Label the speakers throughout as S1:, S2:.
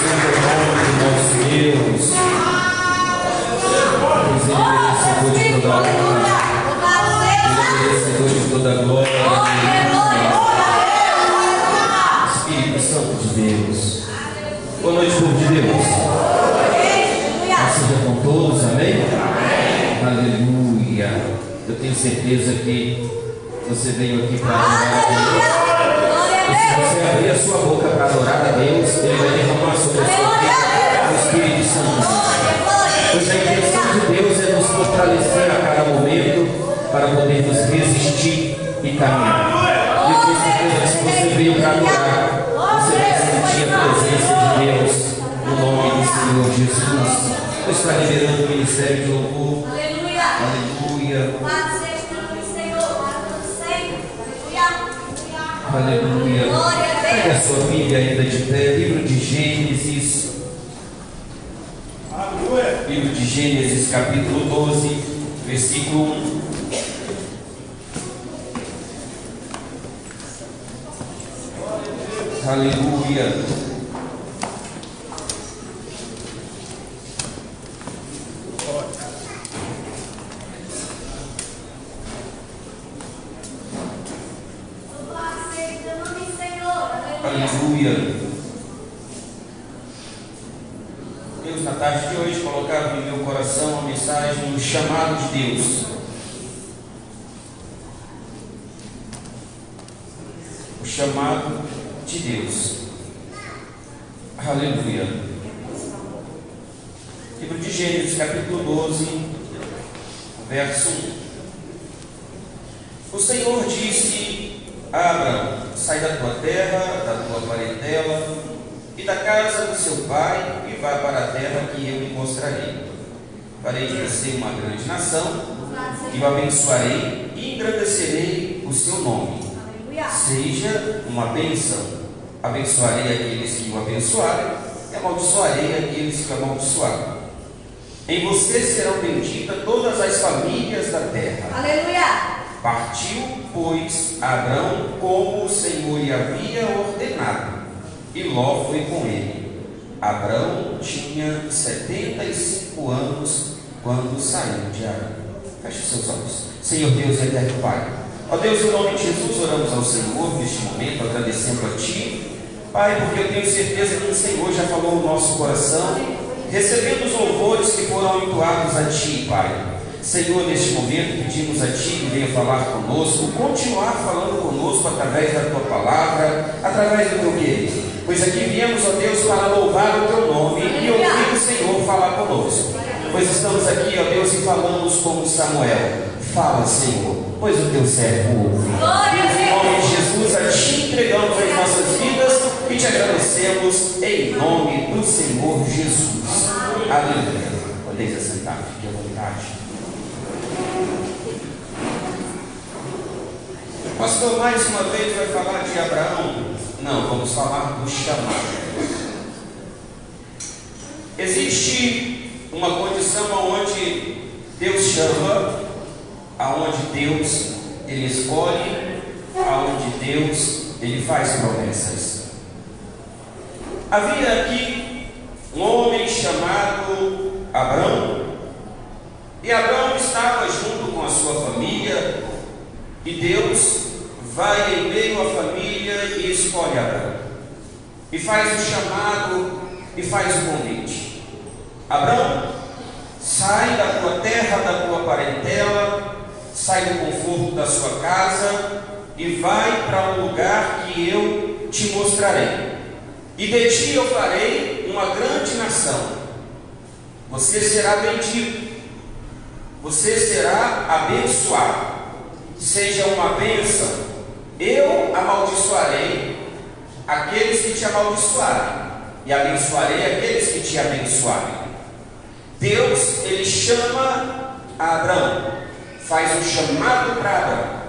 S1: seja o nome do nosso Deus. Pois Ele é merecedor de toda a honra. Ele é merecedor de toda a glória. Espírito Santo de Deus. Boa noite, povo de Deus. Paz seja com todos, amém? Aleluia. Eu tenho certeza que você veio aqui para adorar a Deus. E se você abrir a sua boca para adorar a Deus, Ele vai derramar sobre a sua vida o Espírito Santo. Pois a intenção de Deus é nos fortalecer a cada momento para podermos resistir e caminhar. E eu tenho certeza que se você veio para adorar, você vai sentir a presença de Deus no nome do Senhor Jesus. Deus está liberando o ministério de louvor. Aleluia. Aleluia. Pega a sua Bíblia ainda de pé, livro de Gênesis. Livro de Gênesis, capítulo 12, versículo 1. Aleluia. Aleluia. Deus, na tarde de hoje, colocava em meu coração a mensagem do chamado de Deus. O chamado de Deus. Aleluia. Livro de Gênesis, capítulo 12, verso 1. O Senhor disse a Abraão: sai da tua terra, da tua parentela e da casa do seu pai e vá para a terra que eu lhe mostrarei. Farei de você uma grande nação e o abençoarei e engrandecerei o seu nome. Seja uma bênção. Abençoarei aqueles que o abençoarem e amaldiçoarei aqueles que o amaldiçoarem. Em você serão benditas todas as famílias da terra. Aleluia. Partiu, pois, Abrão como o Senhor lhe havia ordenado, e Ló foi com ele. Abrão tinha 75 anos quando saiu de Arã. Feche os seus olhos. Senhor Deus e eterno Pai, ó Deus, em nome de Jesus, oramos ao Senhor neste momento, agradecendo a Ti, Pai, porque eu tenho certeza que o Senhor já falou no nosso coração, recebendo os louvores que foram entoados a Ti, Pai. Senhor, neste momento pedimos a Ti que venha falar conosco, continuar falando conosco através da Tua palavra, através do Teu querer. Pois aqui viemos, ó Deus, para louvar o Teu nome e ouvir o Senhor falar conosco. Pois estamos aqui, ó Deus, e falamos como Samuel. Fala, Senhor, pois o Teu servo ouve. Em nome de Jesus, a Ti entregamos as nossas vidas e Te agradecemos em nome do Senhor Jesus. Aleluia. Podeis assentar, fique à vontade. O pastor mais uma vez vai falar de Abraão? Não, vamos falar do chamado. Existe uma condição onde Deus chama, aonde Deus Ele escolhe, aonde Deus Ele faz promessas. Havia aqui um homem chamado Abrão, e Abrão estava junto com a sua família, e Deus vai em meio à família e escolhe Abrão, e faz o chamado e faz o convite. Abrão, sai da tua terra, da tua parentela, sai do conforto da sua casa e vai para um lugar que eu te mostrarei. E de ti eu farei uma grande nação. Você será bendito, você será abençoado. Seja uma bênção. Eu amaldiçoarei aqueles que te amaldiçoarem e abençoarei aqueles que te abençoarem. Deus, Ele chama a Abrão, faz um chamado para Abrão.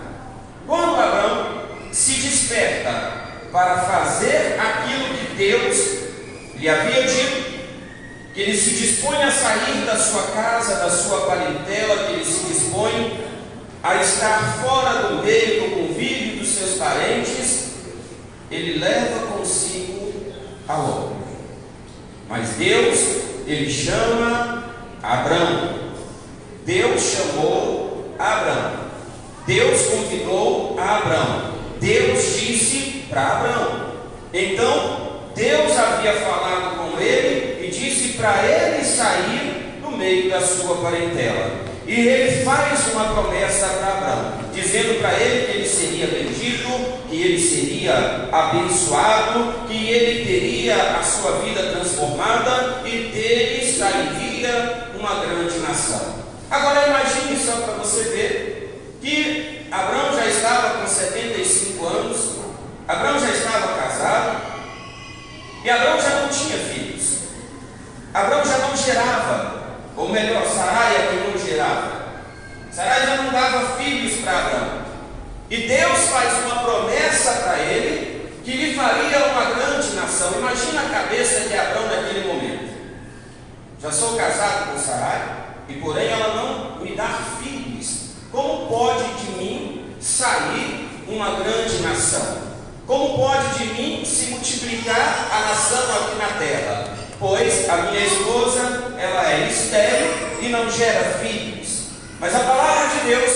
S1: Quando Abrão se desperta para fazer aquilo que Deus lhe havia dito, que ele se dispõe a sair da sua casa, da sua parentela, que ele se dispõe a estar fora do meio do convívio dos seus parentes, ele leva consigo a Ló. Mas Deus, Ele chama Abrão. Deus chamou Abrão. Deus convidou Abrão. Deus disse para Abrão. Então, Deus havia falado com ele e disse para ele sair do meio da sua parentela. E ele faz uma promessa para Abrão, dizendo para ele que ele seria bendito, que ele seria abençoado, que ele teria a sua vida transformada e dele sairia uma grande nação. Agora imagine só para você ver que Abrão já estava com 75 anos, Abrão já estava casado e Abrão já não tinha filhos. Abrão já não gerava. Ou melhor, Sarai é que não gerava. Sarai já não dava filhos para Abrão. E Deus faz uma promessa para ele que lhe faria uma grande nação. Imagina a cabeça de Abrão naquele momento. Já sou casado com Sarai, e porém ela não me dá filhos. Como pode de mim sair uma grande nação? Como pode de mim se multiplicar a nação aqui na terra? Pois a minha esposa, ela é estéril e não gera filhos. Mas a palavra de Deus,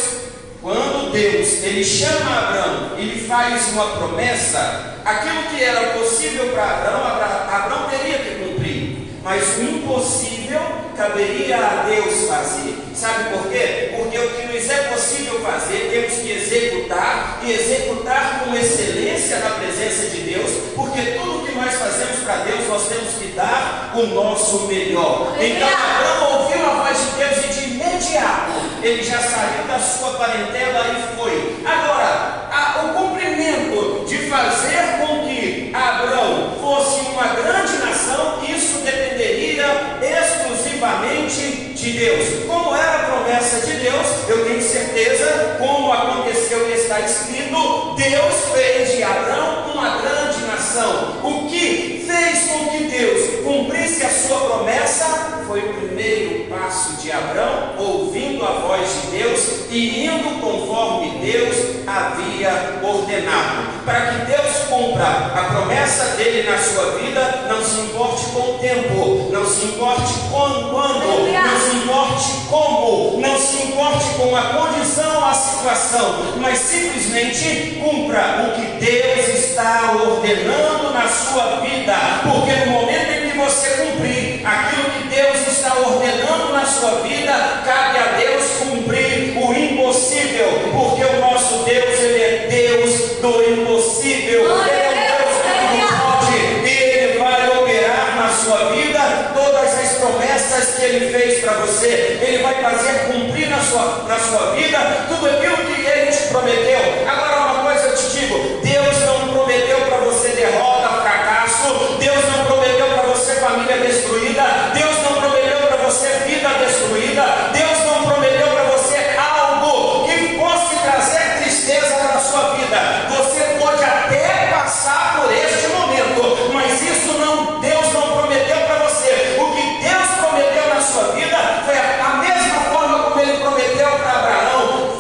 S1: quando Deus, Ele chama Abrão e lhe faz uma promessa, aquilo que era possível para Abrão teria que cumprir. Mas o impossível caberia a Deus fazer. Sabe por quê? Porque o que nos é possível fazer, temos que executar, e executar com excelência na presença de Deus, porque tudo que nós fazemos para Deus, nós temos que dar o nosso melhor. Então Abrão ouviu a voz de Deus e de imediato ele já saiu da sua parentela e foi. Agora, o cumprimento de fazer com que Abrão fosse uma grande nação, isso dependeria exclusivamente de Deus. Como era a promessa de Deus, eu tenho certeza, como aconteceu e está escrito, Deus fez de Abrão uma grande nação. O que fez com que Deus cumprisse a sua promessa foi o primeiro passo de Abrão, ouvindo a voz de Deus e indo conforme Deus havia ordenado. Para que Deus cumpra a promessa dele na sua vida, não se importe com o tempo, não se importe quando, não se importe como, não se importe com a condição, a situação, mas simplesmente cumpra o que Deus está ordenando na sua vida, porque no momento em que você cumprir aquilo que Deus está ordenando na sua vida, cabe a Deus cumprir o impossível, porque o nosso Deus, Ele é Deus do impossível. Ele é um Deus que tudo pode, e Ele vai operar na sua vida todas as promessas que Ele fez para você. Ele vai fazer cumprir na sua vida tudo aquilo que Ele te prometeu. Agora uma coisa eu te digo, Deus não prometeu para você derrota, fracasso. Deus não prometeu para você família destruída. Deus não prometeu para você vida destruída. Deus não prometeu para você algo que fosse trazer tristeza para a sua vida. Você pode até passar por este momento, mas isso não, Deus não prometeu para você. O que Deus prometeu na sua vida foi a mesma forma como Ele prometeu para Abraão.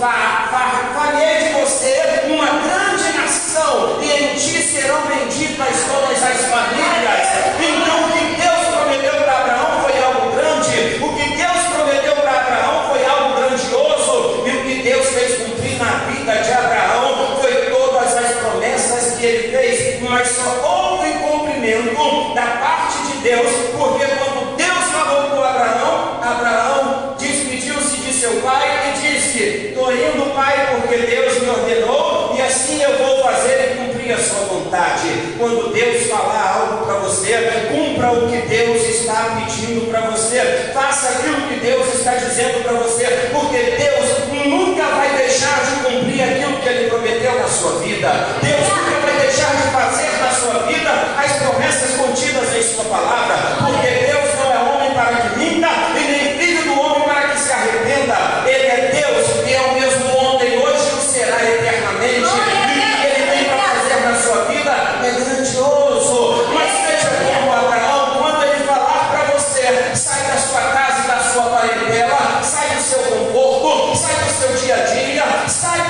S1: Farei de você uma grande nação, e em ti serão benditas todas as famílias. Então o que Deus prometeu para Abraão foi algo grande. O que Deus prometeu para Abraão foi algo grandioso. E o que Deus fez cumprir na vida de Abraão foi todas as promessas que ele fez. Mas só houve cumprimento da parte de Deus, porque quando Deus falou com Abraão, Abraão despediu-se de seu pai e disse: estou indo, pai, porque Deus me ordenou, e assim eu vou fazer e cumprir a sua vontade. Quando Deus falar algo para você, cumpra o que Deus está pedindo para você. Faça aquilo que Deus está dizendo para você, porque Deus nunca vai deixar de cumprir aquilo que Ele prometeu na sua vida. Deus nunca vai deixar de fazer na sua vida as promessas contidas em sua palavra, porque Deus não é homem para que minta, e nem filho do homem para que se arrependa. Ele é Deus, e é o mesmo ontem, hoje e será eternamente. E o que Ele tem para fazer na sua vida é grandioso. Mas seja como Abraão, quando Ele falar para você, sai da sua casa e da sua parentela, sai do seu conforto, sai do seu dia a dia, sai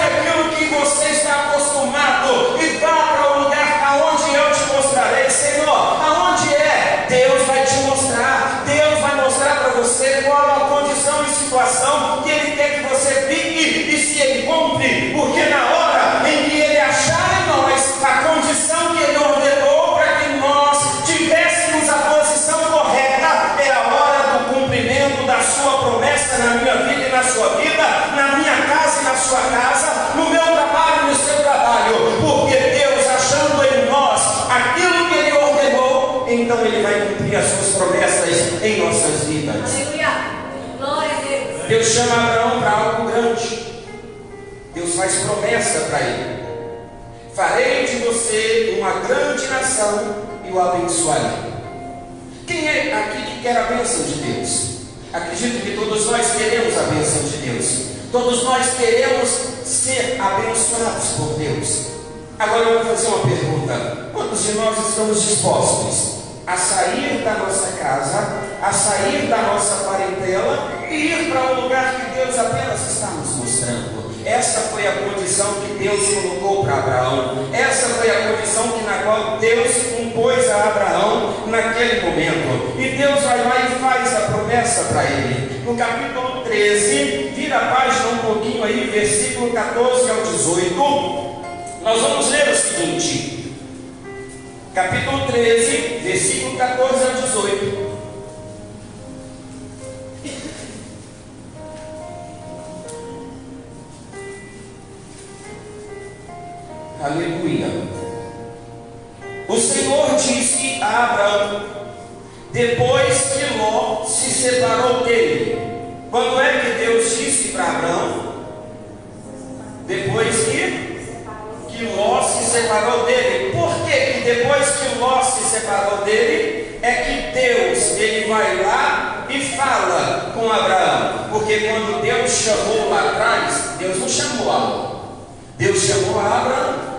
S1: Ele vai cumprir as suas promessas em nossas vidas.
S2: Aleluia. Glória a Deus.
S1: Deus chama Abraão para algo grande. Deus faz promessa para ele: farei de você uma grande nação e o abençoarei. Quem é aqui que quer a bênção de Deus? Acredito que todos nós queremos a bênção de Deus. Todos nós queremos ser abençoados por Deus. Agora eu vou fazer uma pergunta: quantos de nós estamos dispostos a sair da nossa casa, a sair da nossa parentela e ir para um lugar que Deus apenas está nos mostrando? Essa foi a condição que Deus colocou para Abraão. Essa foi a condição na qual Deus impôs a Abraão naquele momento. E Deus vai lá e faz a promessa para ele. No capítulo 13, vira a página um pouquinho aí, versículo 14 ao 18. Nós vamos ler o seguinte. Capítulo 13, versículo 14 ao 18. Aleluia. O Senhor disse a Abraão, depois que Ló se separou dele. Quando é que Deus disse para Abraão? Depois que Ló se separou dele. Por que depois que Ló se separou dele é que Deus ele vai lá e fala com Abraão? Porque quando Deus chamou lá atrás, Deus não chamou a Ló, Deus chamou a Abraão.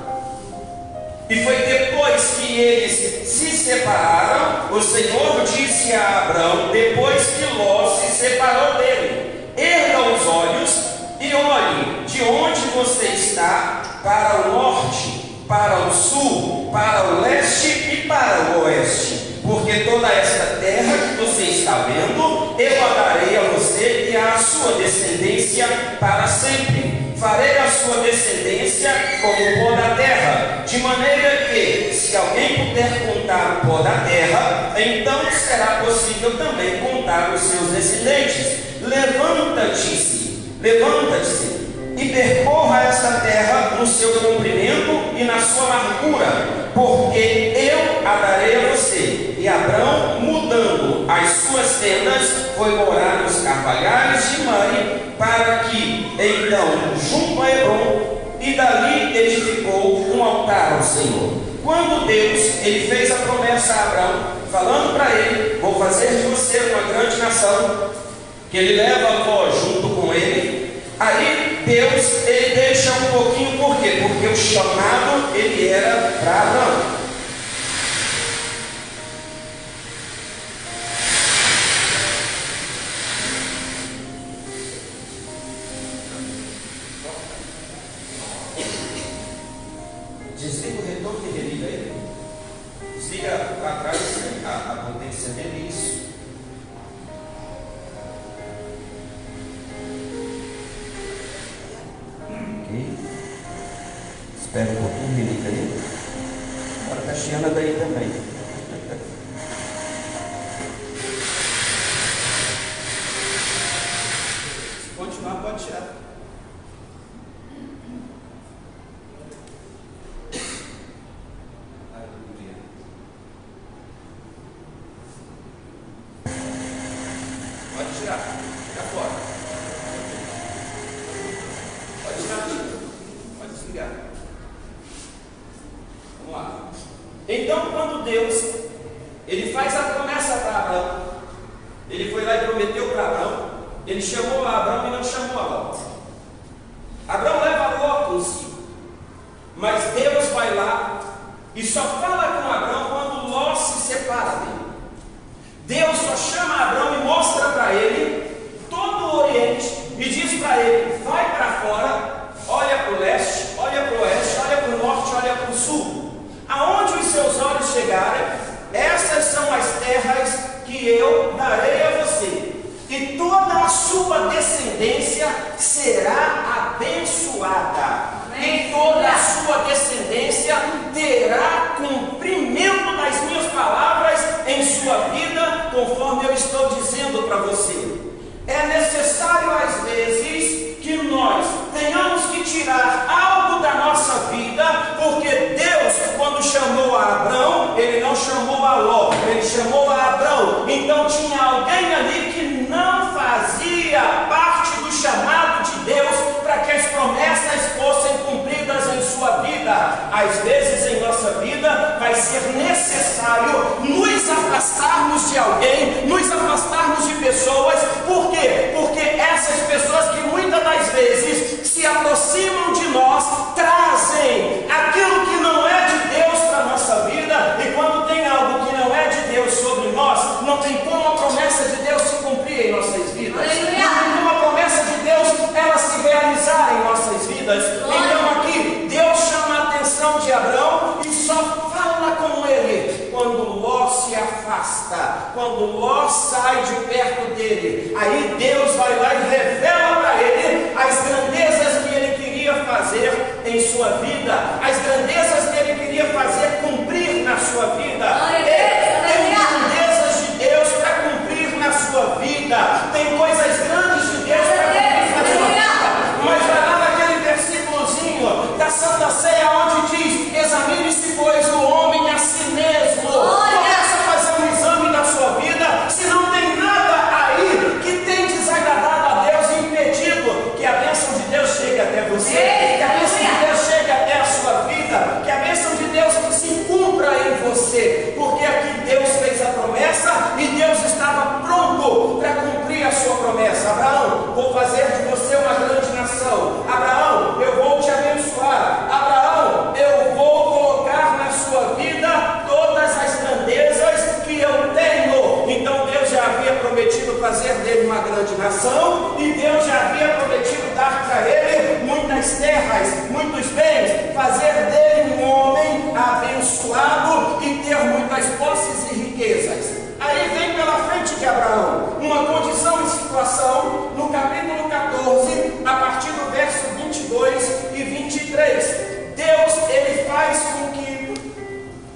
S1: E foi depois que eles se separaram, o Senhor disse a Abraão, depois que Ló se separou dele: erga os olhos e olhe de onde você está, para o norte, para o sul, para o leste e para o oeste, porque toda esta terra que você está vendo, eu a darei a você e à sua descendência para sempre. Farei a sua descendência como o pó da terra, de maneira que, se alguém puder contar o pó da terra, então será possível também contar os seus descendentes. Levanta-te e percorra esta terra no seu comprimento e na sua largura, porque eu a darei a você. E Abrão, mudando as suas tendas, foi morar nos carvalhais de Mare, para que, então, junto a Hebrom, e dali edificou um altar ao Senhor. Quando Deus ele fez a promessa a Abrão, falando para ele: vou fazer de você uma grande nação, que ele leva Ló junto com ele, aí Deus ele deixa um pouquinho, por quê? Porque o chamado ele era para Abrão. Desliga o retorno e religa ele. Desliga lá atrás a potência dele, isso. Ok. Espera um pouquinho, religa ele. Agora está chiando daí também. Se continuar, pode tirar. Então, quando Deus ele faz a promessa para Abraão, ele foi lá e prometeu para Abraão, ele chamou a Abraão e não chamou a Ló. Abraão leva Ló consigo, mas Deus vai lá e só fala com Abraão quando Ló se separa dele. Deus só chama Abraão e mostra para ele todo o Oriente e diz para ele: vai para fora, olha para o leste, olha para o oeste, olha para o norte, olha para o sul. Aonde os seus olhos chegarem, essas são as terras que eu darei a você, e toda a sua descendência será abençoada, e toda a sua descendência terá cumprimento das minhas palavras em sua vida, conforme eu estou dizendo para você. É necessário às vezes que nós tenhamos que tirar algo da nossa vida, porque Deus, quando chamou a Abraão, ele não chamou a Ló, ele chamou
S3: às vezes em nossa vida vai ser necessário nos afastarmos de alguém, nos afastarmos de pessoas. Por quê? Porque essas pessoas que muitas das vezes se aproximam de nós, trazem aquilo que não é de Deus para a nossa vida, e quando tem algo que não é de Deus sobre nós, não tem como a promessa de Deus se cumprir em nossas vidas. Não tem como a promessa de Deus ela se realizar em nossas vidas. Então aqui Deus chama a atenção de Abrão e só fala com ele quando Ló se afasta, quando Ló sai de perto dele. Aí Deus vai lá e revela para ele as grandezas que ele queria fazer em sua vida, as grandezas que ele queria fazer cumprir na sua vida. Tem grandezas de Deus para cumprir na sua vida, tem coisas grandes de Deus para cumprir na sua vida. Mas vai lá naquele versículozinho da Santa Ceia onde diz: examine-se, pois, o homem a si mesmo. Começa a fazer um exame da sua vida, se não tem nada aí que tem desagradado a Deus e impedido que a bênção de Deus chegue até você, que a bênção de Deus chegue até a sua vida, que a bênção de Deus se cumpra em você, porque aqui Deus fez a promessa e Deus estava pronto para cumprir a sua promessa. Abraão, vou fazer de você uma grande nação. Abraão, eu vou te abençoar. Abraão, eu vou colocar na sua vida todas as grandezas que eu tenho. Então Deus já havia prometido fazer dele uma grande nação, e Deus já havia prometido dar para ele muitas terras, muitos bens, fazer dele um homem abençoado e ter muitas posses e riquezas. Aí vem pela frente de Abraão uma condição e situação no capítulo 14, a partir do verso 22 e 23. Deus, ele faz com que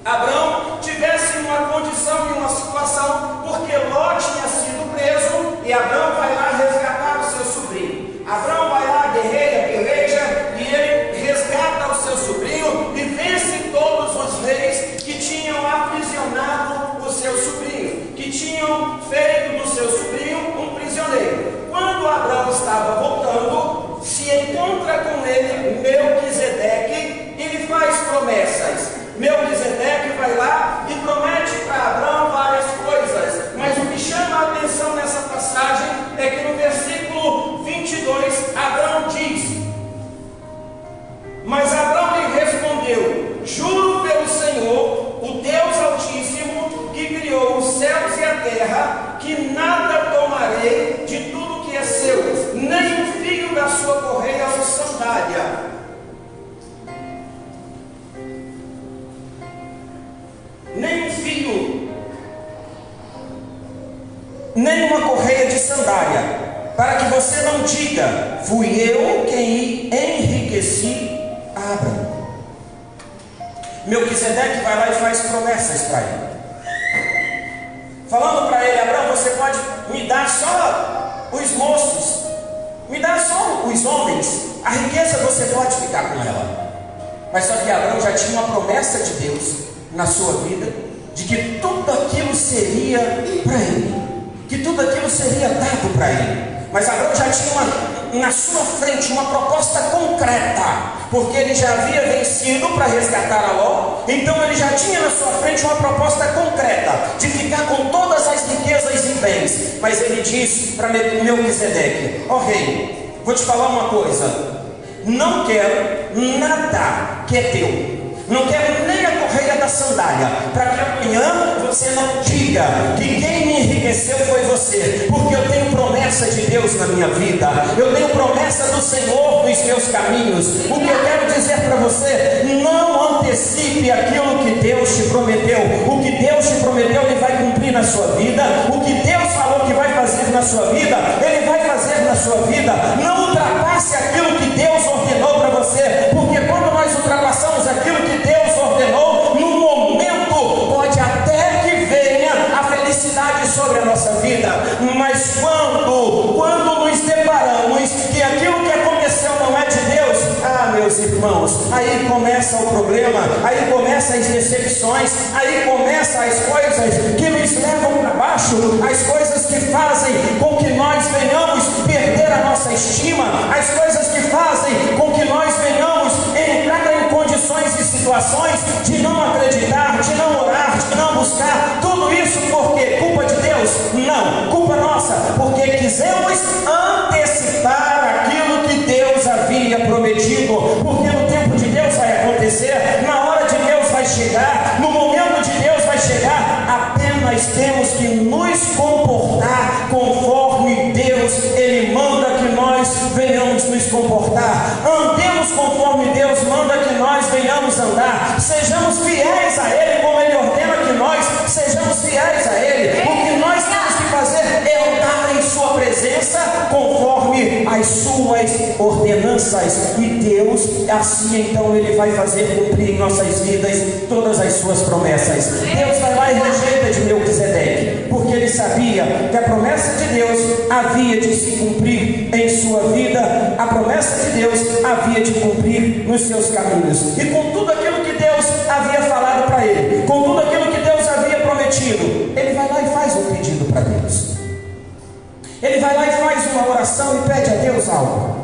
S3: Abraão tivesse uma condição e uma situação, porque Ló tinha sido preso e Abraão vai lá resgatar o seu sobrinho. Abraão vai lá, peleja, e ele resgata o seu sobrinho e vence todos os reis que tinham aprisionado o seu sobrinho, que tinham feito do seu sobrinho um prisioneiro. Quando Abraão estava voltando, se encontra com ele Melquisedeque e lhe faz promessas. Melquisedeque vai lá e promete para Abraão várias coisas, mas o que chama a atenção nessa passagem é que no versículo 22 Abraão diz: mas Abraão lhe respondeu: juro pelo Senhor, o Deus Altíssimo, que criou os céus e a terra, que nada tomarei de tudo que é seu, nem o fio da sua correia ou sandália. Nem um fio, nem uma correia de sandália, para que você não diga: fui eu quem enriqueci a Abraão. Melquisedeque vai lá e faz promessas para ele, falando para ele: Abraão, você pode me dar só os moços, me dá só os homens, a riqueza você pode ficar com ela. Mas só que Abraão já tinha uma promessa de Deus na sua vida, de que tudo aquilo seria para ele, que tudo aquilo seria dado para ele. Mas Abraão já tinha na sua frente uma proposta concreta, porque ele já havia vencido para resgatar a Ló. Então ele já tinha na sua frente uma proposta concreta de ficar com todas as riquezas e bens. Mas ele disse para Melquisedeque: ó rei, vou te falar uma coisa, não quero nada que é teu, não quero nem a correia da sandália, para que amanhã você não diga que quem me enriqueceu foi você, porque eu tenho promessa de Deus na minha vida, eu tenho promessa do Senhor nos meus caminhos. O que eu quero dizer para você: não antecipe aquilo que Deus te prometeu. O que Deus te prometeu, Ele vai cumprir na sua vida. O que Deus falou que vai fazer na sua vida, Ele vai fazer na sua vida. Não ultrapasse aquilo que Deus ordenou para você, porque quando nós ultrapassamos aquilo que Deus ordenou, no momento pode até que venha a felicidade sobre a nossa vida, mas quando nos deparamos que aquilo que aconteceu não é de Deus, meus irmãos, aí começa o problema, aí começam as decepções, aí começam as coisas que nos levam para baixo, as coisas que fazem com que nós venhamos perder a nossa estima, as coisas que fazem com que nós venhamos entrar em condições e situações Eliseu antecipar aquilo que Deus havia prometido, porque no tempo de Deus vai acontecer, na hora de Deus vai chegar, no momento de Deus vai chegar. Apenas temos que nos comportar conforme Deus Ele manda que nós venhamos nos comportar. Andemos conforme Deus manda que nós venhamos andar. Sejamos fiéis a Ele como Ele ordena que nós sejamos fiéis a Ele. O que nós temos que fazer é andar em Sua presença conforme as Suas ordenanças. E Deus, assim então, Ele vai fazer cumprir em nossas vidas todas as Suas promessas. Deus vai lá e rejeita de Melquisedeque, porque Ele sabia que a promessa de Deus havia de se cumprir em sua vida. A promessa de Deus havia de cumprir nos seus caminhos. E com tudo aquilo que Deus havia falado para ele, com tudo aquilo que Deus havia prometido, ele vai lá e faz um pedido para Deus. Ele vai lá e faz uma oração e pede a Deus algo.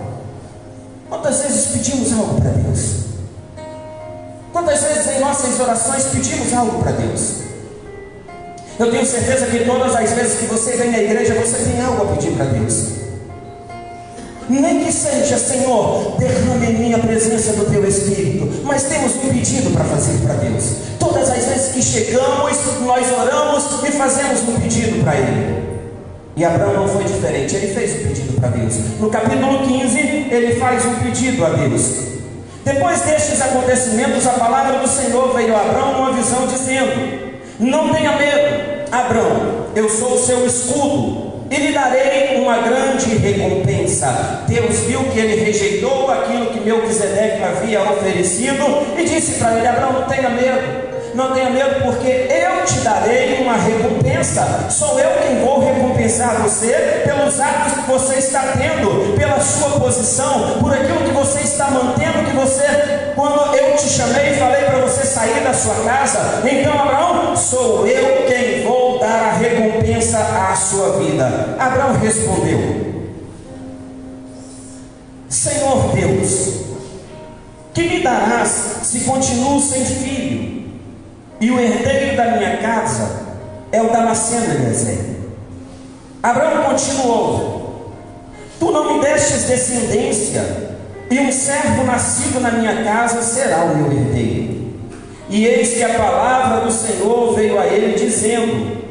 S3: Quantas vezes pedimos algo para Deus? Quantas vezes em nossas orações pedimos algo para Deus? Eu tenho certeza que todas as vezes que você vem à igreja, você tem algo a pedir para Deus. Nem que seja, Senhor, derrame em mim a presença do Teu Espírito, mas temos um pedido para fazer para Deus. Todas as vezes que chegamos, nós oramos e fazemos um pedido para Ele. E Abraão não foi diferente, ele fez um pedido para Deus. No capítulo 15, ele faz um pedido a Deus. Depois destes acontecimentos, a palavra do Senhor veio a Abraão numa visão dizendo: não tenha medo, Abraão, eu sou o seu escudo e lhe darei uma grande recompensa. Deus viu que ele rejeitou aquilo que Melquisedeque havia oferecido e disse para ele: Abraão, não tenha medo. Não tenha medo, porque eu te darei uma recompensa. Sou eu quem vou recompensar você pelos atos que você está tendo, pela sua posição, por aquilo que você está mantendo, quando eu te chamei e falei para você sair da sua casa. Então, Abraão, sou eu quem vou dar a recompensa à sua vida. Abraão respondeu: Senhor Deus, que me darás se continuo sem filho? E o herdeiro da minha casa é o Damasceno Eliezer. Abraão continuou: tu não me destes descendência, e um servo nascido na minha casa será o meu herdeiro. E eis que a palavra do Senhor veio a ele dizendo: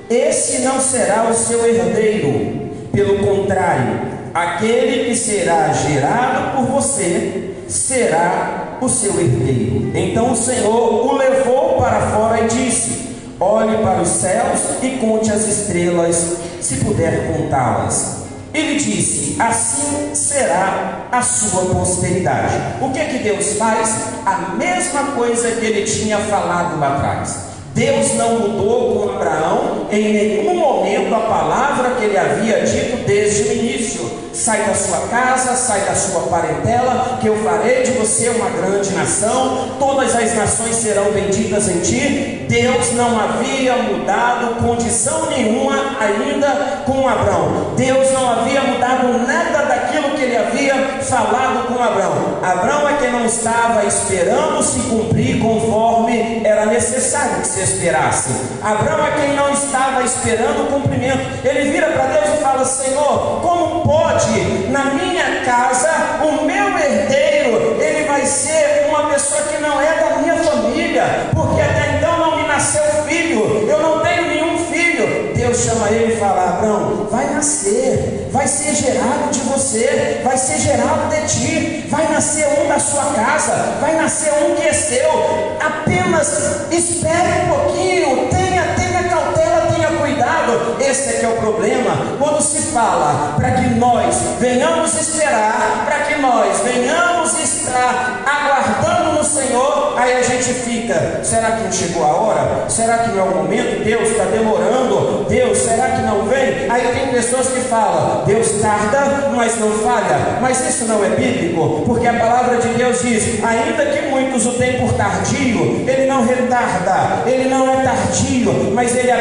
S3: esse não será o seu herdeiro, pelo contrário, aquele que será gerado por você será o seu herdeiro. Então o Senhor o levou para fora e disse: olhe para os céus e conte as estrelas, se puder contá-las. Ele disse: assim será a sua posteridade. O que é que Deus faz? A mesma coisa que ele tinha falado lá atrás. Deus não mudou com Abraão em nenhum momento a palavra que ele havia dito desde o início. Sai da sua casa, sai da sua parentela, que eu farei de você uma grande nação, todas as nações serão benditas em ti. Deus não havia mudado condição nenhuma ainda com Abraão. Deus não havia mudado nada daquilo que ele havia falado com Abraão. Abraão é quem não estava esperando se cumprir conforme era necessário que se esperasse. Abraão é quem não estava esperando o cumprimento. Ele vira para Deus e fala: Senhor, como pode na minha casa o meu herdeiro, ele vai ser uma pessoa que não é da minha família, porque até então não me nasceu filho, eu não tenho nenhum filho. Deus chama ele e fala: Abraão, vai nascer, vai ser gerado de você, vai ser gerado de ti, vai nascer um da sua casa, vai nascer um que é seu. Apenas espere um pouquinho, tenha cautela, tenha cuidado. Esse é que é o problema, quando se fala para que nós venhamos esperar, para que nós venhamos estar aguardando no Senhor, aí a gente fica: será que não chegou a hora? Será que não é o momento? Deus está demorando? Deus, será que não vem? Aí tem pessoas que falam: Deus tarda, mas não falha. Mas isso não é bíblico, porque a palavra de Deus diz: ainda que muitos o tenham por tardio, ele não retarda, ele não é tardio, mas ele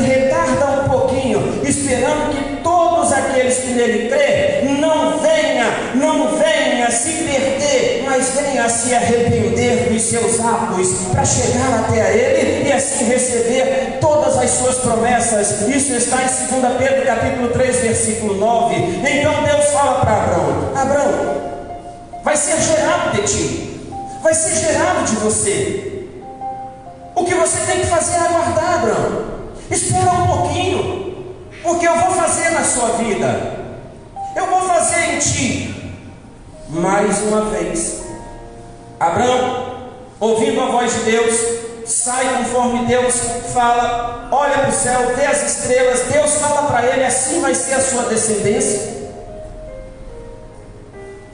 S3: retarda um pouquinho, esperando que todos aqueles que nele crê não venha venha se perder, mas venha se arrepender dos seus atos, para chegar até Ele e assim receber todas as suas promessas. Isso está em 2 Pedro capítulo 3, versículo 9. Então Deus fala para Abraão: Abraão, vai ser gerado de ti, vai ser gerado de você. O que você tem que fazer é aguardar, Abraão. Espera um pouquinho, porque eu vou fazer na sua vida, eu vou fazer em ti. Mais uma vez, Abraão, ouvindo a voz de Deus, sai conforme Deus fala, olha para o céu, vê as estrelas. Deus fala para ele: assim vai ser a sua descendência.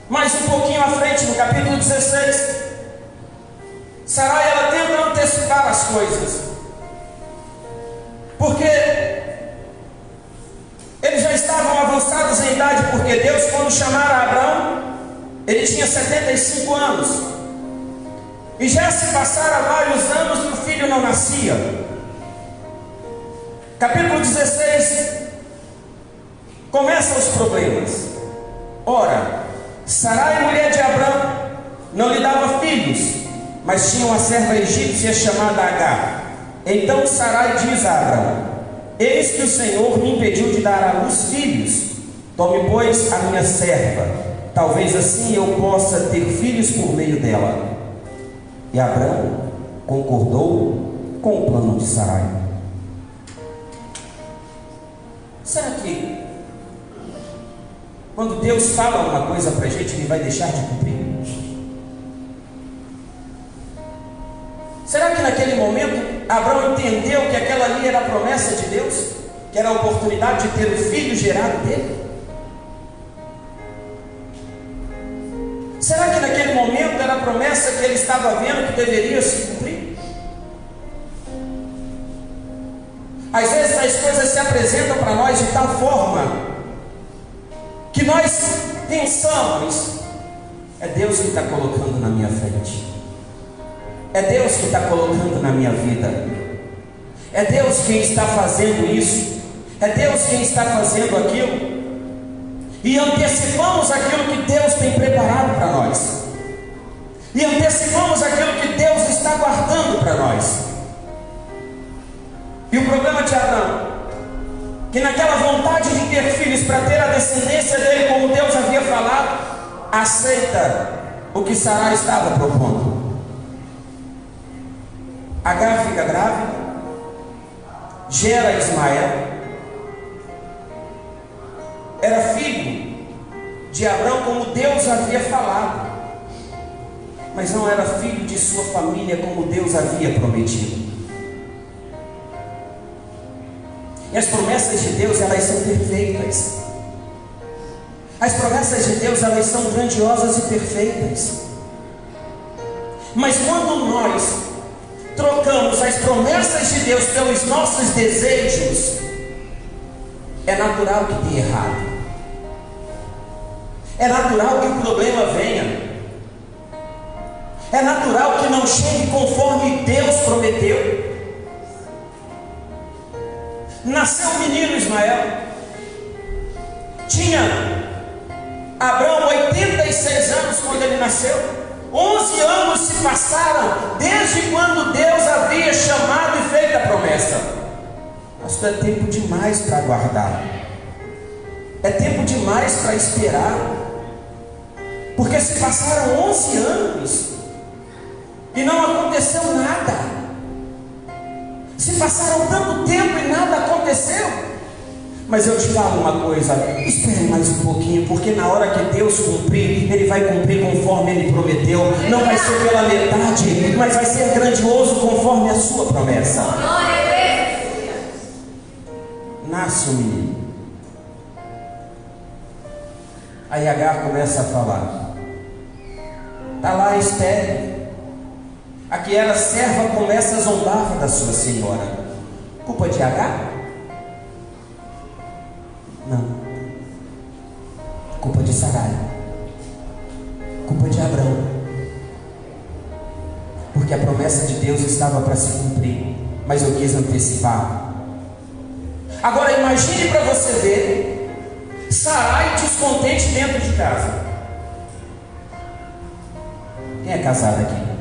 S3: Mais um pouquinho à frente, no capítulo 16, Sarai, ela tenta antecipar as coisas, porque eles já estavam avançados em idade, porque Deus, quando chamaram Abraão, ele tinha 75 anos, e já se passaram vários anos que o filho não nascia. Capítulo 16, começam os problemas. Ora, Sarai, mulher de Abraão, não lhe dava filhos, mas tinha uma serva egípcia chamada Agar. Então Sarai diz a Abraão: eis que o Senhor me impediu de dar à luz filhos. Tome, pois, a minha serva, talvez assim eu possa ter filhos por meio dela. E Abraão concordou com o plano de Sarai. Será que quando Deus fala uma coisa para a gente, Ele vai deixar de cumprir? Será que naquele momento Abraão entendeu que aquela ali era a promessa de Deus, que era a oportunidade de ter o filho gerado dele? Será que naquele momento era a promessa que ele estava vendo que deveria se cumprir? Às vezes as coisas se apresentam para nós de tal forma que nós pensamos: é Deus que está colocando na minha frente, é Deus que está colocando na minha vida, é Deus quem está fazendo isso, é Deus quem está fazendo aquilo, e antecipamos aquilo que Deus tem preparado para nós, e antecipamos aquilo que Deus está guardando para nós. E o problema de Abraão, que naquela vontade de ter filhos para ter a descendência dele, como Deus havia falado, aceita o que Sarai estava propondo. Agar fica grávida, gera Ismael. Era filho de Abraão, como Deus havia falado, mas não era filho de sua família, como Deus havia prometido. E as promessas de Deus, elas são perfeitas. As promessas de Deus, elas são grandiosas e perfeitas. Mas quando nós trocamos as promessas de Deus pelos nossos desejos, é natural que dê errado. É natural que o problema venha. É natural que não chegue conforme Deus prometeu. Nasceu o menino Ismael. Tinha Abraão 86 anos quando ele nasceu. 11 anos se passaram desde quando Deus havia chamado e feito a promessa. Mas é tempo demais para aguardar, é tempo demais para esperar, porque se passaram 11 anos e não aconteceu nada. Se passaram tanto tempo e nada aconteceu. Mas eu te falo uma coisa: espere mais um pouquinho, porque na hora que Deus cumprir, Ele vai cumprir conforme Ele prometeu. Não vai ser pela metade, mas vai ser grandioso conforme a sua promessa. Nasce o menino. Aí Agar começa a falar. Está lá Esther, a que era serva, começa a zombar da sua senhora. Culpa de Agar? Não. Culpa de Sarai. Culpa de Abraão. Porque a promessa de Deus estava para se cumprir, mas eu quis antecipar. Agora imagine para você ver Sarai descontente dentro de casa.
S4: Quem é casado aqui?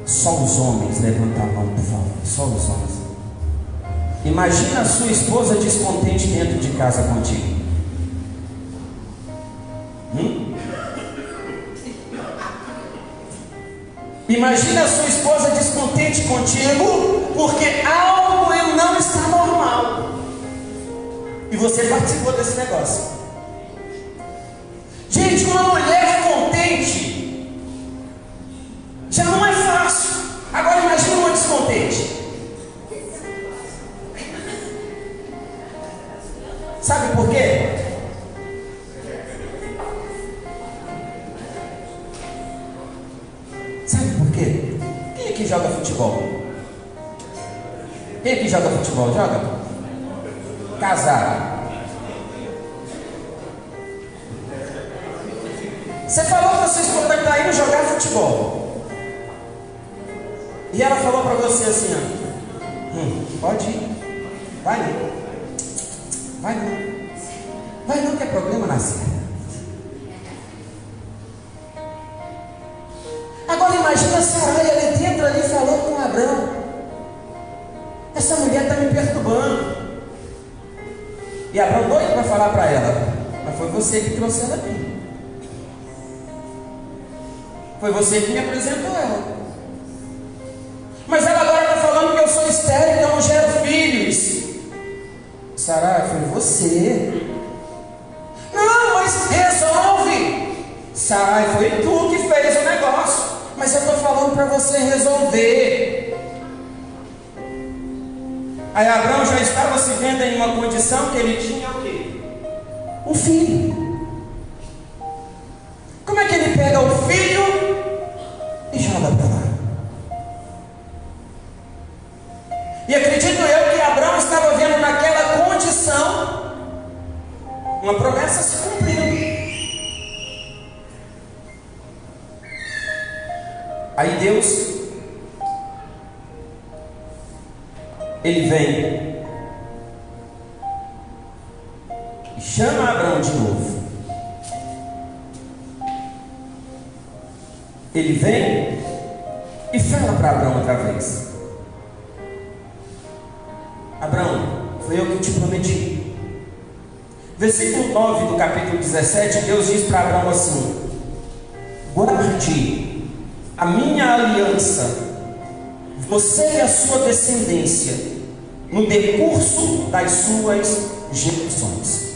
S4: Só os homens, levanta a mão, por favor. Só os homens. Imagina a sua esposa descontente dentro de casa contigo. Imagina a sua esposa descontente contigo porque algo não está normal. E você participou desse negócio. Gente, uma mulher contente já não é fácil. Agora imagina uma descontente. Sabe por quê? Sabe por quê? Quem aqui joga futebol? Quem aqui joga futebol? Joga? Casado. Você falou que você está indo jogar futebol. E ela falou para você assim, ó, pode ir. Vai não. Vai não. Vai não, que é problema na serra. Agora imagina a Sarai ali dentro ali falou com Abrão. Essa mulher está me perturbando. E Abrão doido para falar para ela. Mas foi você que trouxe ela aqui. Foi você que me apresentou ela. Mas ela agora está falando que eu sou estéril, que eu não gero filhos. Sarai, foi você. Não, mas resolve. Sarai, foi tu que fez o negócio. Mas eu estou falando para você resolver. Aí Abrão já estava se vendo em uma condição que ele tinha o quê? Um filho. Como é que ele pega o filho e joga para lá? E acredito eu que Abrão estava vendo naquela condição uma promessa se cumprindo. Aí Deus, Ele vem e chama Abrão de novo. Ele vem e fala para Abrão outra vez. Abrão, foi eu que te prometi. Versículo 9 do capítulo 17, Deus diz para Abrão assim: guarde a minha aliança, você e a sua descendência, no decurso das suas gerações.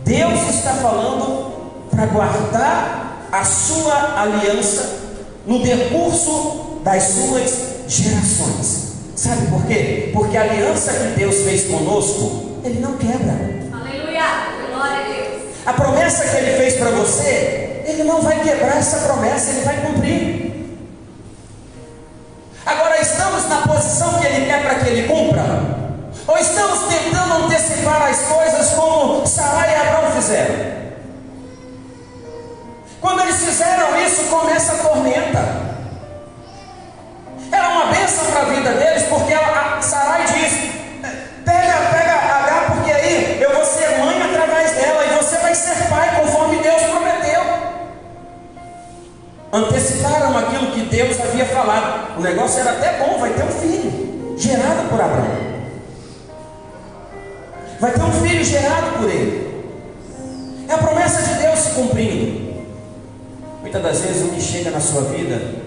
S4: Deus está falando para guardar a sua aliança no decurso das suas gerações. Sabe por quê? Porque a aliança que Deus fez conosco, Ele não quebra.
S2: Aleluia, glória a Deus.
S4: A promessa que Ele fez para você, Ele não vai quebrar essa promessa, Ele vai cumprir. Agora, estamos na posição que Ele quer para que Ele cumpra? Ou estamos tentando antecipar as coisas como Sarai e Abrão fizeram? Quando eles fizeram isso, começa a tormenta. Era uma bênção para a vida deles, porque a Sarai diz: pega Agar, porque aí eu vou ser mãe através dela, e você vai ser pai, conforme Deus prometeu. Anteciparam aquilo que Deus havia falado. O negócio era até bom, vai ter um filho gerado por Abraão. Vai ter um filho gerado por ele. É a promessa de Deus se cumprindo. Muitas das vezes o que chega na sua vida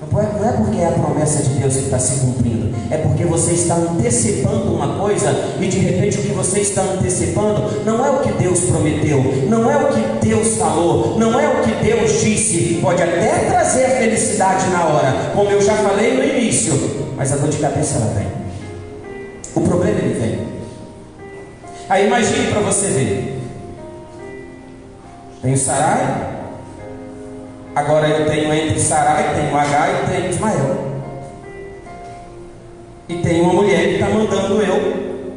S4: não é porque é a promessa de Deus que está se cumprindo, é porque você está antecipando uma coisa, e de repente o que você está antecipando não é o que Deus prometeu, não é o que Deus falou, não é o que Deus disse. Pode até trazer a felicidade na hora, como eu já falei no início, mas a dor de cabeça ela vem. O problema ele vem. Aí imagine para você ver. Tem o Sarai. Agora eu tenho entre Sarai, tenho Agar e tenho Ismael. E tem uma mulher que está mandando eu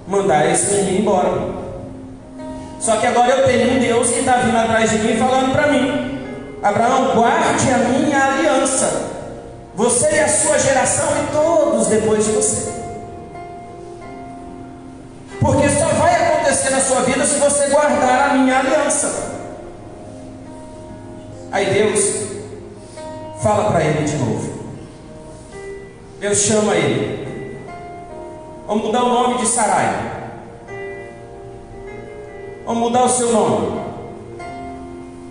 S4: mandar esse menino embora. Só que agora eu tenho um Deus que está vindo atrás de mim falando para mim: Abraão, guarde a minha aliança, você e a sua geração e todos depois de você. Porque só vai acontecer na sua vida se você guardar a minha aliança. Aí Deus fala para ele de novo. Deus chama ele. Vamos mudar o nome de Sarai. Vamos mudar o seu nome.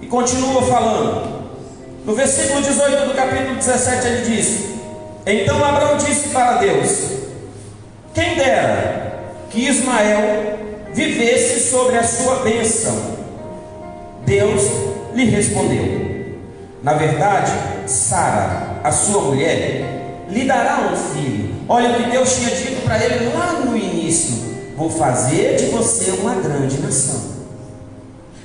S4: E continua falando. No versículo 18 do capítulo 17 ele diz: então Abraão disse para Deus: quem dera que Ismael vivesse sobre a sua bênção. Deus lhe respondeu: na verdade, Sara, a sua mulher, lhe dará um filho. Olha o que Deus tinha dito para ele lá no início: vou fazer de você uma grande nação.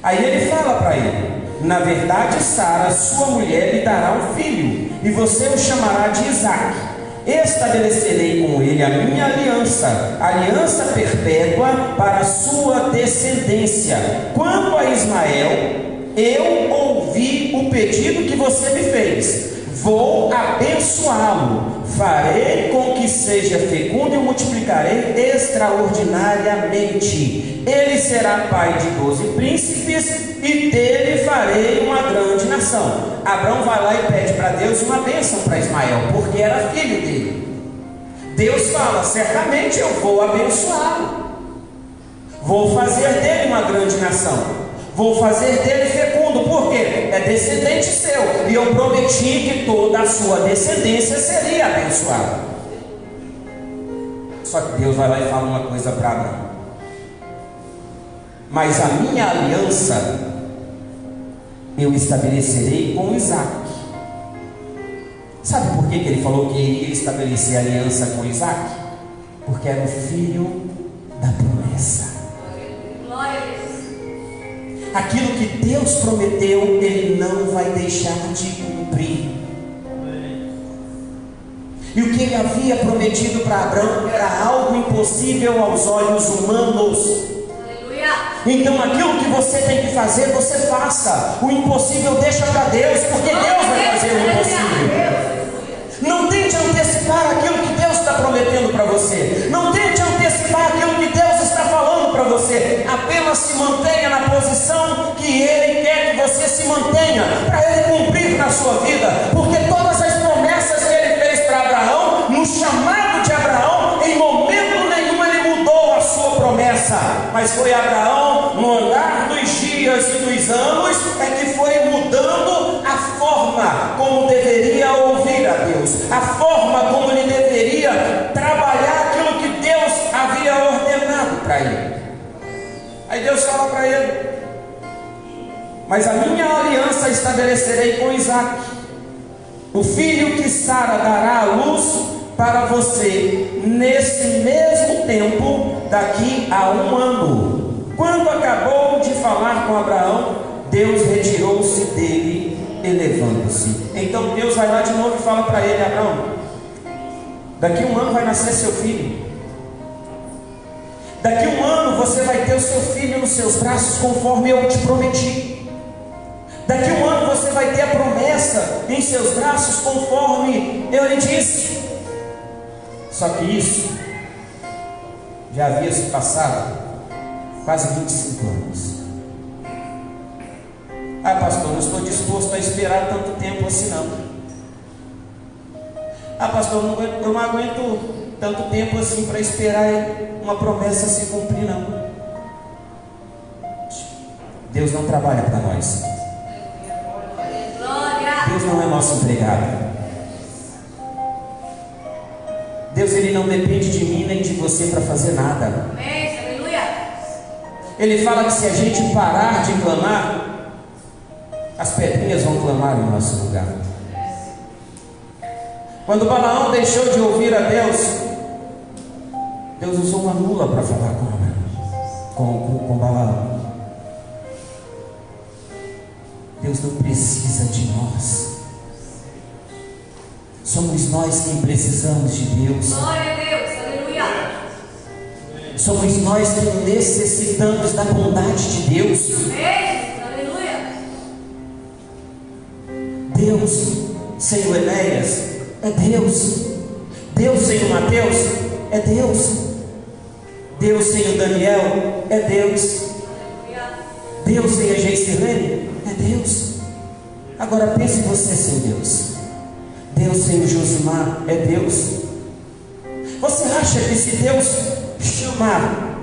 S4: Aí ele fala para ele: na verdade, Sara, sua mulher, lhe dará um filho, e você o chamará de Isaque. Estabelecerei com ele a minha aliança, aliança perpétua para a sua descendência. Quanto a Ismael, eu ouvi o pedido que você me fez. Vou abençoá-lo, farei com que seja fecundo e o multiplicarei extraordinariamente. Ele será pai de 12 príncipes e dele farei uma grande nação. Abraão vai lá e pede para Deus uma bênção para Ismael, porque era filho dele. Deus fala: certamente eu vou abençoá-lo, vou fazer dele uma grande nação, vou fazer dele fecundo, porque é descendente seu, e eu prometi que toda a sua descendência seria abençoada. Só que Deus vai lá e fala uma coisa para Abraão: mas a minha aliança eu estabelecerei com Isaque. Sabe por que ele falou que iria estabelecer aliança com Isaque? Porque era o filho da promessa.
S2: Glória a Deus.
S4: Aquilo que Deus prometeu, Ele não vai deixar de cumprir. E o que Ele havia prometido para Abraão era algo impossível aos olhos humanos. Então aquilo que você tem que fazer, você faça. O impossível deixa para Deus, porque Deus vai fazer o impossível. Não tente antecipar aquilo que Deus está prometendo para você. Não tente antecipar aquilo que Deus está falando para você. Apenas se mantenha na posição que Ele quer que você se mantenha, para Ele cumprir na sua vida. Porque todas as promessas que Ele fez para Abraão, no chamado de Abraão, em momento nenhum Ele mudou a sua promessa. Mas foi Abraão, no andar dos dias e dos anos, é que foi mudando a forma como deveria ouvir a Deus, a forma como ele deveria trabalhar aquilo que Deus havia ordenado para ele. Aí Deus fala para ele: mas a minha aliança estabelecerei com Isaque, o filho que Sara dará à luz para você, nesse mesmo tempo, daqui a 1 ano. Quando acabou de falar com Abraão, Deus retirou-se dele, elevando-se. Então Deus vai lá de novo e fala para ele: Abraão, daqui a 1 ano vai nascer seu filho. Daqui a 1 ano você vai ter o seu filho nos seus braços, conforme eu te prometi. Daqui a 1 ano você vai ter a promessa em seus braços, conforme eu lhe disse. Só que isso já havia se passado quase 25 anos. Ah, pastor, não estou disposto a esperar tanto tempo assim não. Ah, pastor, eu não aguento tanto tempo assim para esperar uma promessa se cumprir não. Deus não trabalha para nós. Deus não é nosso empregado. Deus, Ele não depende de mim nem de você para fazer nada. Ele fala que se a gente parar de clamar, as pedrinhas vão clamar em nosso lugar. Quando Balaão deixou de ouvir a Deus, Deus usou uma mula para falar com Balaão. Deus não precisa de nós. Somos nós quem precisamos de Deus.
S2: Glória a Deus, aleluia.
S4: Somos nós que necessitamos da bondade de Deus.
S2: Aleluia.
S4: Deus sem o Enéas é Deus. Deus sem o Mateus é Deus. Deus sem o Daniel é Deus. Deus sem a Geisirene é Deus. Agora pense você sem Deus. Deus sem o Josimar é Deus. Você acha que se Deus chamar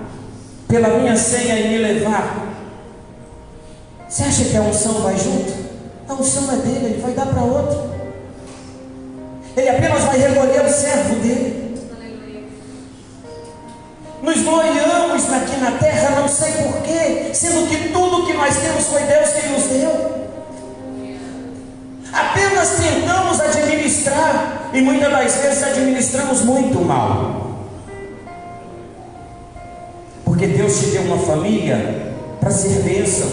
S4: pela minha senha e me levar, você acha que a unção vai junto? A unção é dele, ele vai dar para outro. Ele apenas vai recolher o servo dele.
S2: Aleluia.
S4: Nos gloriamos aqui na terra, não sei porquê, sendo que tudo que nós temos foi Deus que nos deu. Apenas tentamos administrar, e muitas das vezes administramos muito mal. Porque Deus te deu uma família para ser bênção.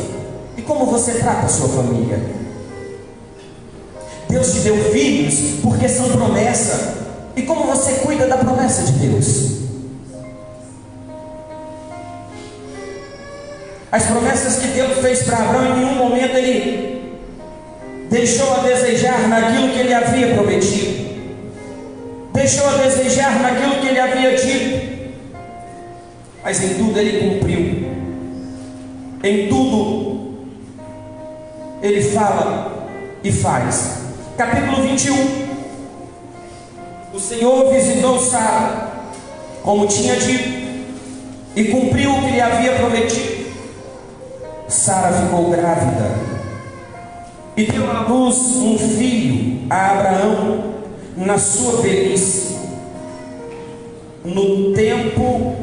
S4: E como você trata a sua família? Deus te deu filhos porque são promessa. E como você cuida da promessa de Deus? As promessas que Deus fez para Abraão, em nenhum momento ele deixou a desejar naquilo que ele havia prometido, deixou a desejar naquilo que ele havia dito, mas em tudo ele cumpriu. Em tudo ele fala e faz. Capítulo 21. O Senhor visitou Sara, como tinha dito, e cumpriu o que lhe havia prometido. Sara ficou grávida e deu à luz um filho a Abraão na sua velhice, no tempo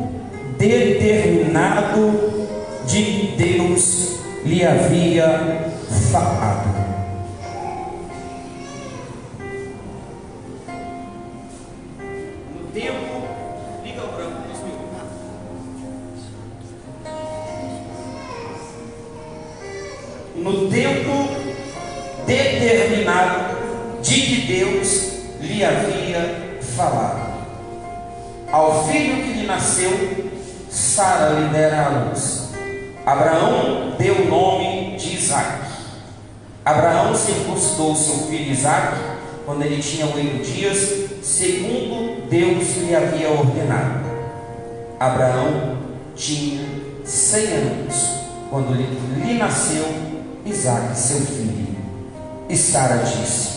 S4: determinado de Deus lhe havia falado. No tempo, liga o branco, no tempo determinado de que Deus lhe havia falado. Ao filho que lhe nasceu, Sara lhe dera a luz. Abraão deu o nome de Isaque. Abraão circuncidou seu filho Isaque quando ele tinha 8 dias, segundo Deus lhe havia ordenado. Abraão tinha 100 anos quando lhe nasceu Isaque, seu filho. E Sara disse: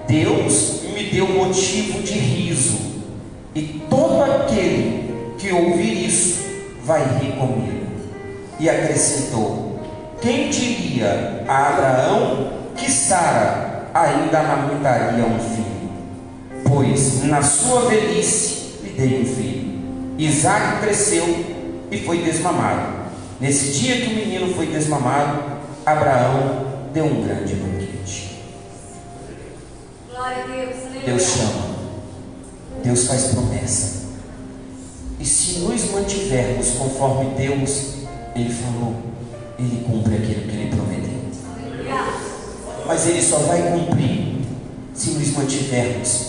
S4: Deus me deu motivo de riso, e todo aquele que ouvir isso vai rir comigo. E acrescentou: quem diria a Abraão que Sara ainda amamentaria um filho? Pois na sua velhice lhe dei um filho. Isaque cresceu e foi desmamado. Nesse dia que o menino foi desmamado, Abraão deu um grande banquete.
S2: Glória a Deus. Aleluia.
S4: Deus chama, Deus faz promessa, e se nos mantivermos conforme Deus, Ele falou, Ele cumpre aquilo que Ele prometeu.
S2: Aleluia.
S4: Mas Ele só vai cumprir se nos mantivermos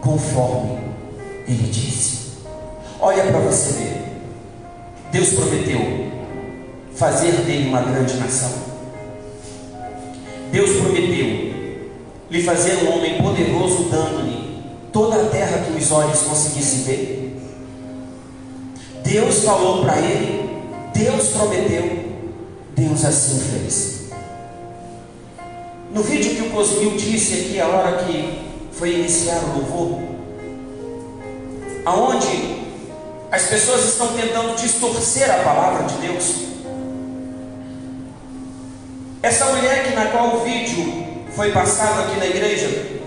S4: conforme Ele disse. Olha para você ver, Deus prometeu fazer dele uma grande nação. Deus prometeu lhe fazer um homem poderoso, dando-lhe toda a terra que os olhos conseguissem ver. Deus falou para ele, Deus prometeu, Deus assim fez. No vídeo que o Cosmil disse aqui, a hora que foi iniciar o louvor, aonde as pessoas estão tentando distorcer a palavra de Deus. Essa mulher na qual o vídeo foi passado aqui na igreja,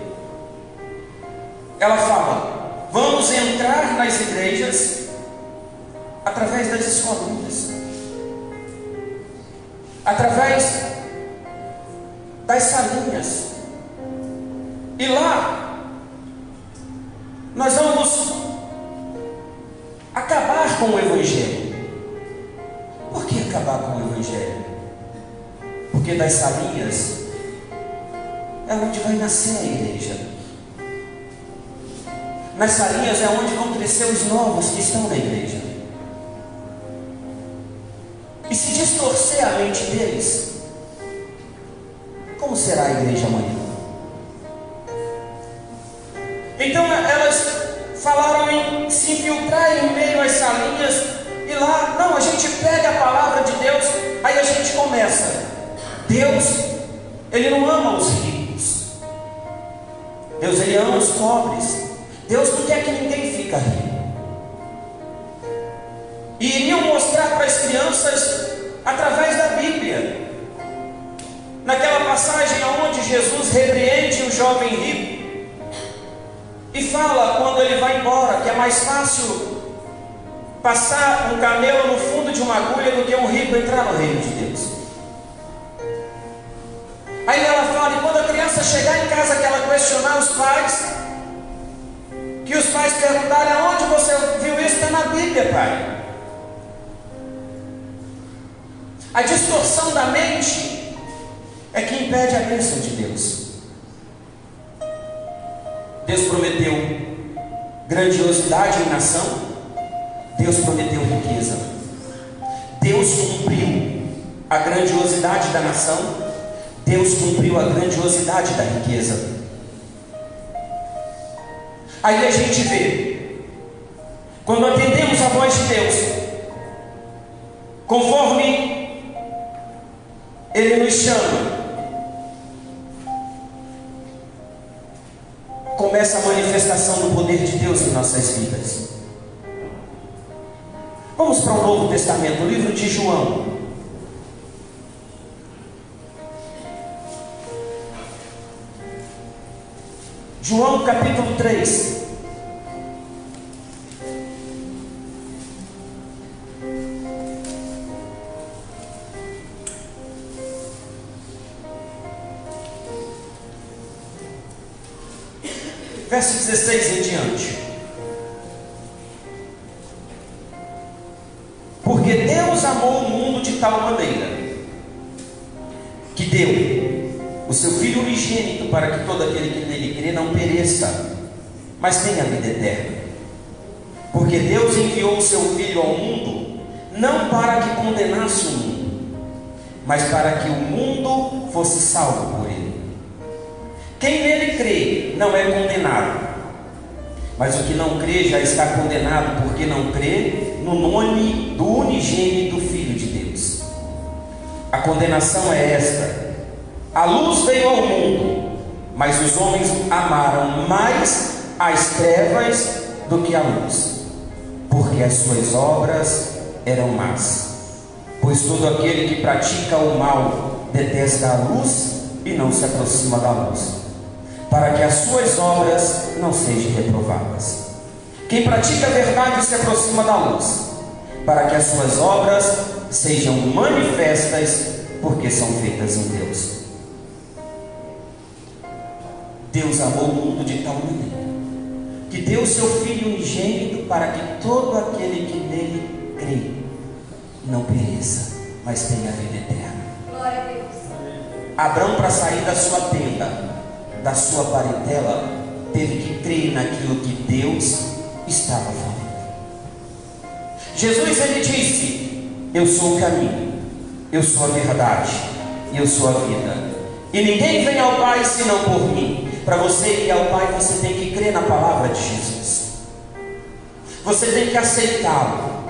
S4: ela fala: vamos entrar nas igrejas através das escolinhas, através das salinhas, e lá nós vamos acabar com o Evangelho. Por que acabar com o Evangelho? Porque das salinhas é onde vai nascer a igreja. Nas salinhas é onde vão crescer os novos que estão na igreja. E se distorcer a mente deles, como será a igreja amanhã? Então elas falaram em se infiltrar em meio às salinhas, e lá, não, a gente pega a palavra de Deus, aí a gente começa. Deus, Ele não ama os ricos. Deus ele ama os pobres. Deus não quer que ninguém fique rico. E iriam mostrar para as crianças através da Bíblia. Naquela passagem onde Jesus repreende o jovem rico e fala quando ele vai embora que é mais fácil passar um camelo no fundo de uma agulha do que um rico entrar no reino de Deus. Aí ela fala, e quando a criança chegar em casa que ela questionar os pais, que os pais perguntarem aonde você viu isso, está na Bíblia, pai. A distorção da mente é que impede a bênção de Deus. Deus prometeu grandiosidade em nação, Deus prometeu riqueza. Deus cumpriu a grandiosidade da nação, Deus cumpriu a grandiosidade da riqueza. Aí a gente vê, quando atendemos a voz de Deus, conforme Ele nos chama, começa a manifestação do poder de Deus em nossas vidas. Vamos para o Novo Testamento, o livro de João. João capítulo 3. Verso 16 em diante. Porque Deus amou o mundo de tal maneira que deu o seu Filho unigênito para que todo aquele que nele crê não pereça, mas tenha a vida eterna. Porque Deus enviou o seu Filho ao mundo não para que condenasse o mundo, mas para que o mundo fosse salvo por ele. Quem nele crê não é condenado, mas o que não crê já está condenado, porque não crê no nome do unigênito Filho de Deus. A condenação é esta: a luz veio ao mundo, mas os homens amaram mais as trevas do que a luz, porque as suas obras eram más. Pois todo aquele que pratica o mal detesta a luz e não se aproxima da luz, para que as suas obras não sejam reprovadas. Quem pratica a verdade se aproxima da luz, para que as suas obras sejam manifestas, porque são feitas em Deus. Deus amou o mundo de tal maneira que deu o seu Filho unigênito para que todo aquele que nele crê não pereça, mas tenha a vida eterna.
S2: Glória a Deus.
S4: Abraão, para sair da sua tenda, da sua parentela, teve que crer naquilo que Deus estava falando. Jesus, ele disse: eu sou o caminho, eu sou a verdade e eu sou a vida, e ninguém vem ao Pai senão por mim. Para você ir ao Pai, você tem que crer na palavra de Jesus, você tem que aceitá-lo,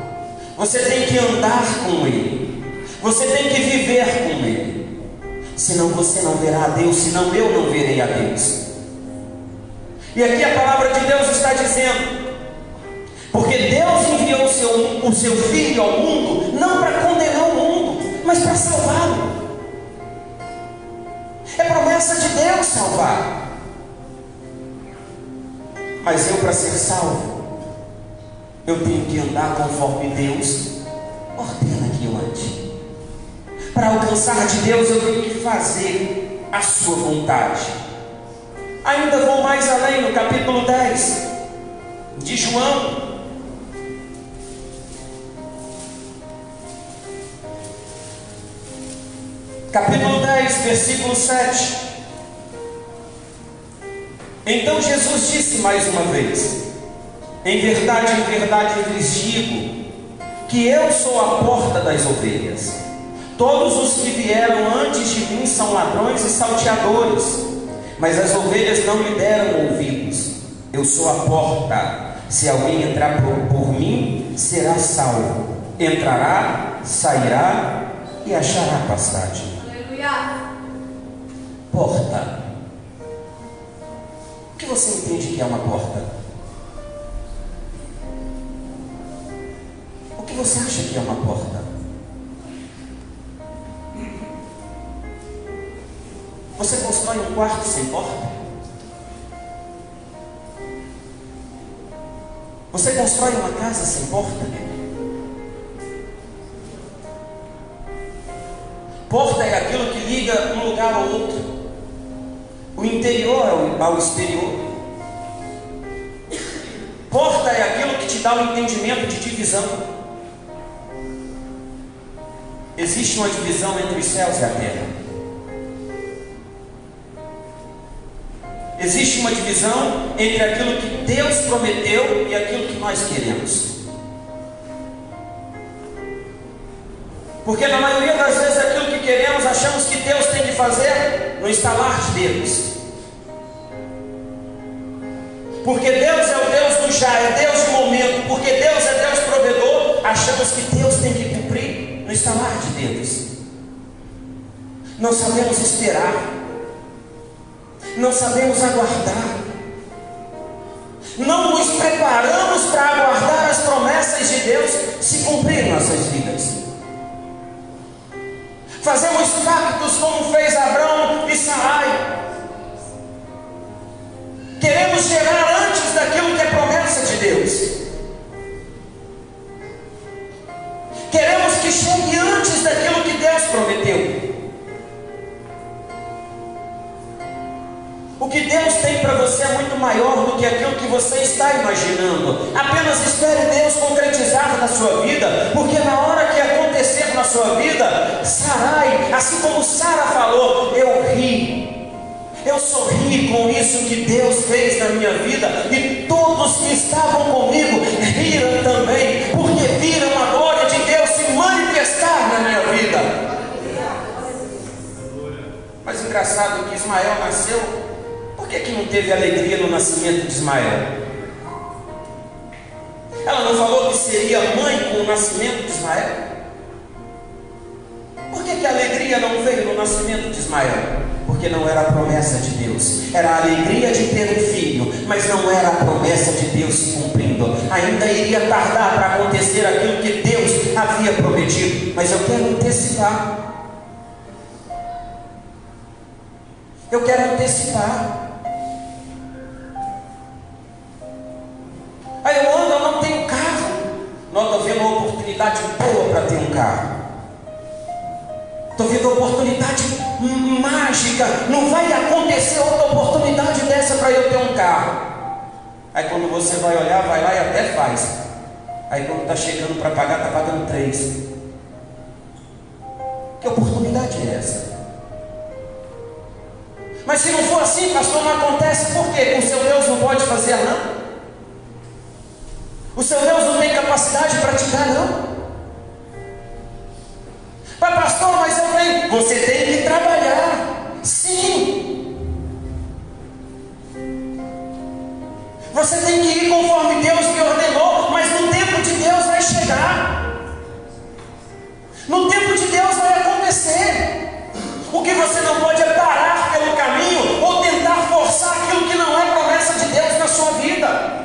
S4: você tem que andar com Ele, você tem que viver com Ele. Senão você não verá a Deus, senão eu não verei a Deus. E aqui a palavra de Deus está dizendo: porque Deus enviou o seu Filho ao mundo, não para condenar o mundo, mas para salvá-lo. É promessa de Deus salvar. Mas eu, para ser salvo, eu tenho que andar conforme Deus ordena que eu ande. Para alcançar de Deus, eu tenho que fazer a sua vontade. Ainda vou mais além, no capítulo 10 de João. Capítulo 10, versículo 7. Então Jesus disse mais uma vez: em verdade eu lhes digo, que eu sou a porta das ovelhas. Todos os que vieram antes de mim são ladrões e salteadores, mas as ovelhas não lhe deram ouvidos. Eu sou a porta. Se alguém entrar por mim, será salvo. Entrará, sairá e achará pastagem.
S2: Aleluia.
S4: Porta. O que você entende que é uma porta? O que você acha que é uma porta? Você constrói um quarto sem porta? Você constrói uma casa sem porta? Porta é aquilo que liga um lugar ao outro, o interior ao exterior. Porta é aquilo que te dá o entendimento de divisão. Existe uma divisão entre os céus e a terra. Existe uma divisão entre aquilo que Deus prometeu e aquilo que nós queremos. Porque na maioria das vezes aquilo que queremos, achamos que Deus tem que fazer no estalar de dedos. Porque Deus é o Deus do já, é Deus do momento. Porque Deus é Deus provedor, achamos que Deus tem que cumprir no estalar de dedos. Não sabemos esperar, não sabemos aguardar, não nos preparamos para aguardar as promessas de Deus se cumprir em nossas vidas. Fazemos pactos como fez Abraão e Sarai. Queremos chegar antes daquilo que é promessa de Deus. Queremos que chegue antes daquilo que Deus prometeu. O que Deus tem para você é muito maior do que aquilo que você está imaginando. Apenas espere Deus concretizar na sua vida, porque na hora que acontecer na sua vida, Sarai, assim como Sara falou, eu sorri com isso que Deus fez na minha vida, e todos que estavam comigo riram também, porque viram a glória de Deus se manifestar na minha vida. Mas engraçado que Ismael nasceu. Por que não teve alegria no nascimento de Ismael? Ela não falou que seria mãe com o nascimento de Ismael? Por que a alegria não veio no nascimento de Ismael? Porque não era a promessa de Deus. Era a alegria de ter um filho, mas não era a promessa de Deus se cumprindo. Ainda iria tardar para acontecer aquilo que Deus havia prometido. Mas eu quero antecipar. Eu quero antecipar. Aí eu não tenho carro. Não, estou vendo uma oportunidade boa para ter um carro. Estou vendo uma oportunidade mágica. Não vai acontecer outra oportunidade dessa para eu ter um carro. Aí quando você vai olhar, vai lá e até faz. Aí quando está chegando para pagar, está pagando 3. Que oportunidade é essa? Mas se não for assim, pastor, não acontece. Por quê? O seu Deus não pode fazer, não? O seu Deus não tem capacidade de praticar, não? Mas pastor, mas eu tenho. Você tem que trabalhar. Sim. Você tem que ir conforme Deus me ordenou. Mas no tempo de Deus vai chegar. No tempo de Deus vai acontecer. O que você não pode é parar pelo caminho ou tentar forçar aquilo que não é promessa de Deus na sua vida.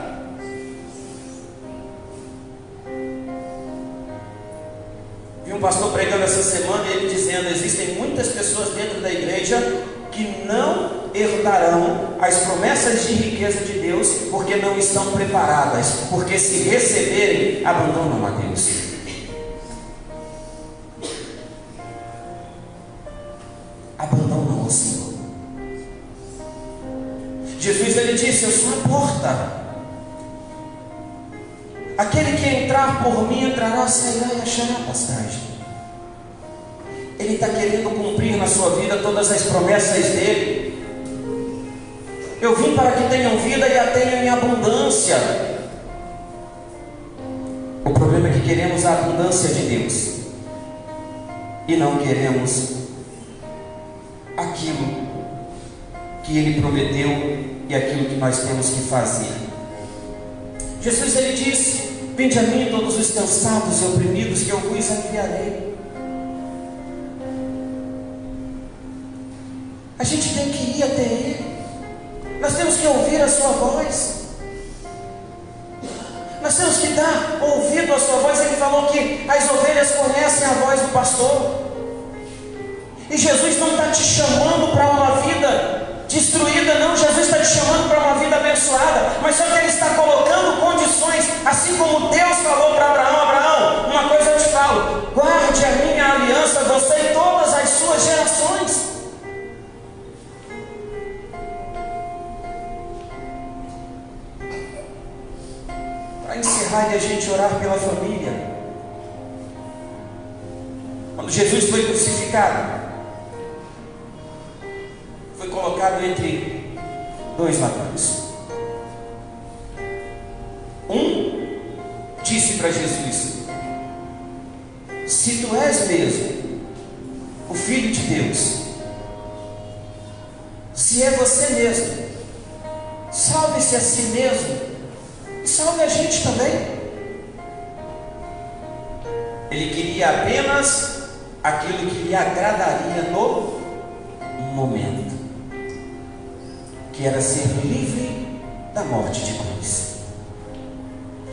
S4: Vi um pastor pregando essa semana e ele dizendo: existem muitas pessoas dentro da igreja que não herdarão as promessas de riqueza de Deus porque não estão preparadas, porque se receberem, abandonam a Deus. Abandonam o Senhor. Jesus, ele disse: eu sou a porta. Aquele que entrar por mim entrará, sairá e achará pastagem. Ele está querendo cumprir na sua vida todas as promessas dele. Eu vim para que tenham vida e a tenham em abundância. O problema é que queremos a abundância de Deus e não queremos aquilo que Ele prometeu e aquilo que nós temos que fazer. Jesus, ele disse: vinde a mim todos os cansados e oprimidos, que eu vos aliviarei. A gente tem que ir até Ele. Nós temos que ouvir a sua voz. Nós temos que dar ouvido à sua voz. Ele falou que as ovelhas conhecem a voz do pastor. E Jesus não está te chamando para uma vida destruída, não. Jesus está te chamando para uma vida abençoada. Mas só que Ele está colocando condições. Assim como Deus falou para Abraão: Abraão, uma coisa eu te falo, guarde a minha aliança, você e todas as suas gerações. Para encerrar e a gente orar pela família. Quando Jesus foi crucificado, foi colocado entre dois ladrões. Um disse para Jesus: se tu és mesmo o Filho de Deus, se é você mesmo, salve-se a si mesmo e salve a gente também. Ele queria apenas aquilo que lhe agradaria no momento, que era ser livre da morte de cruz.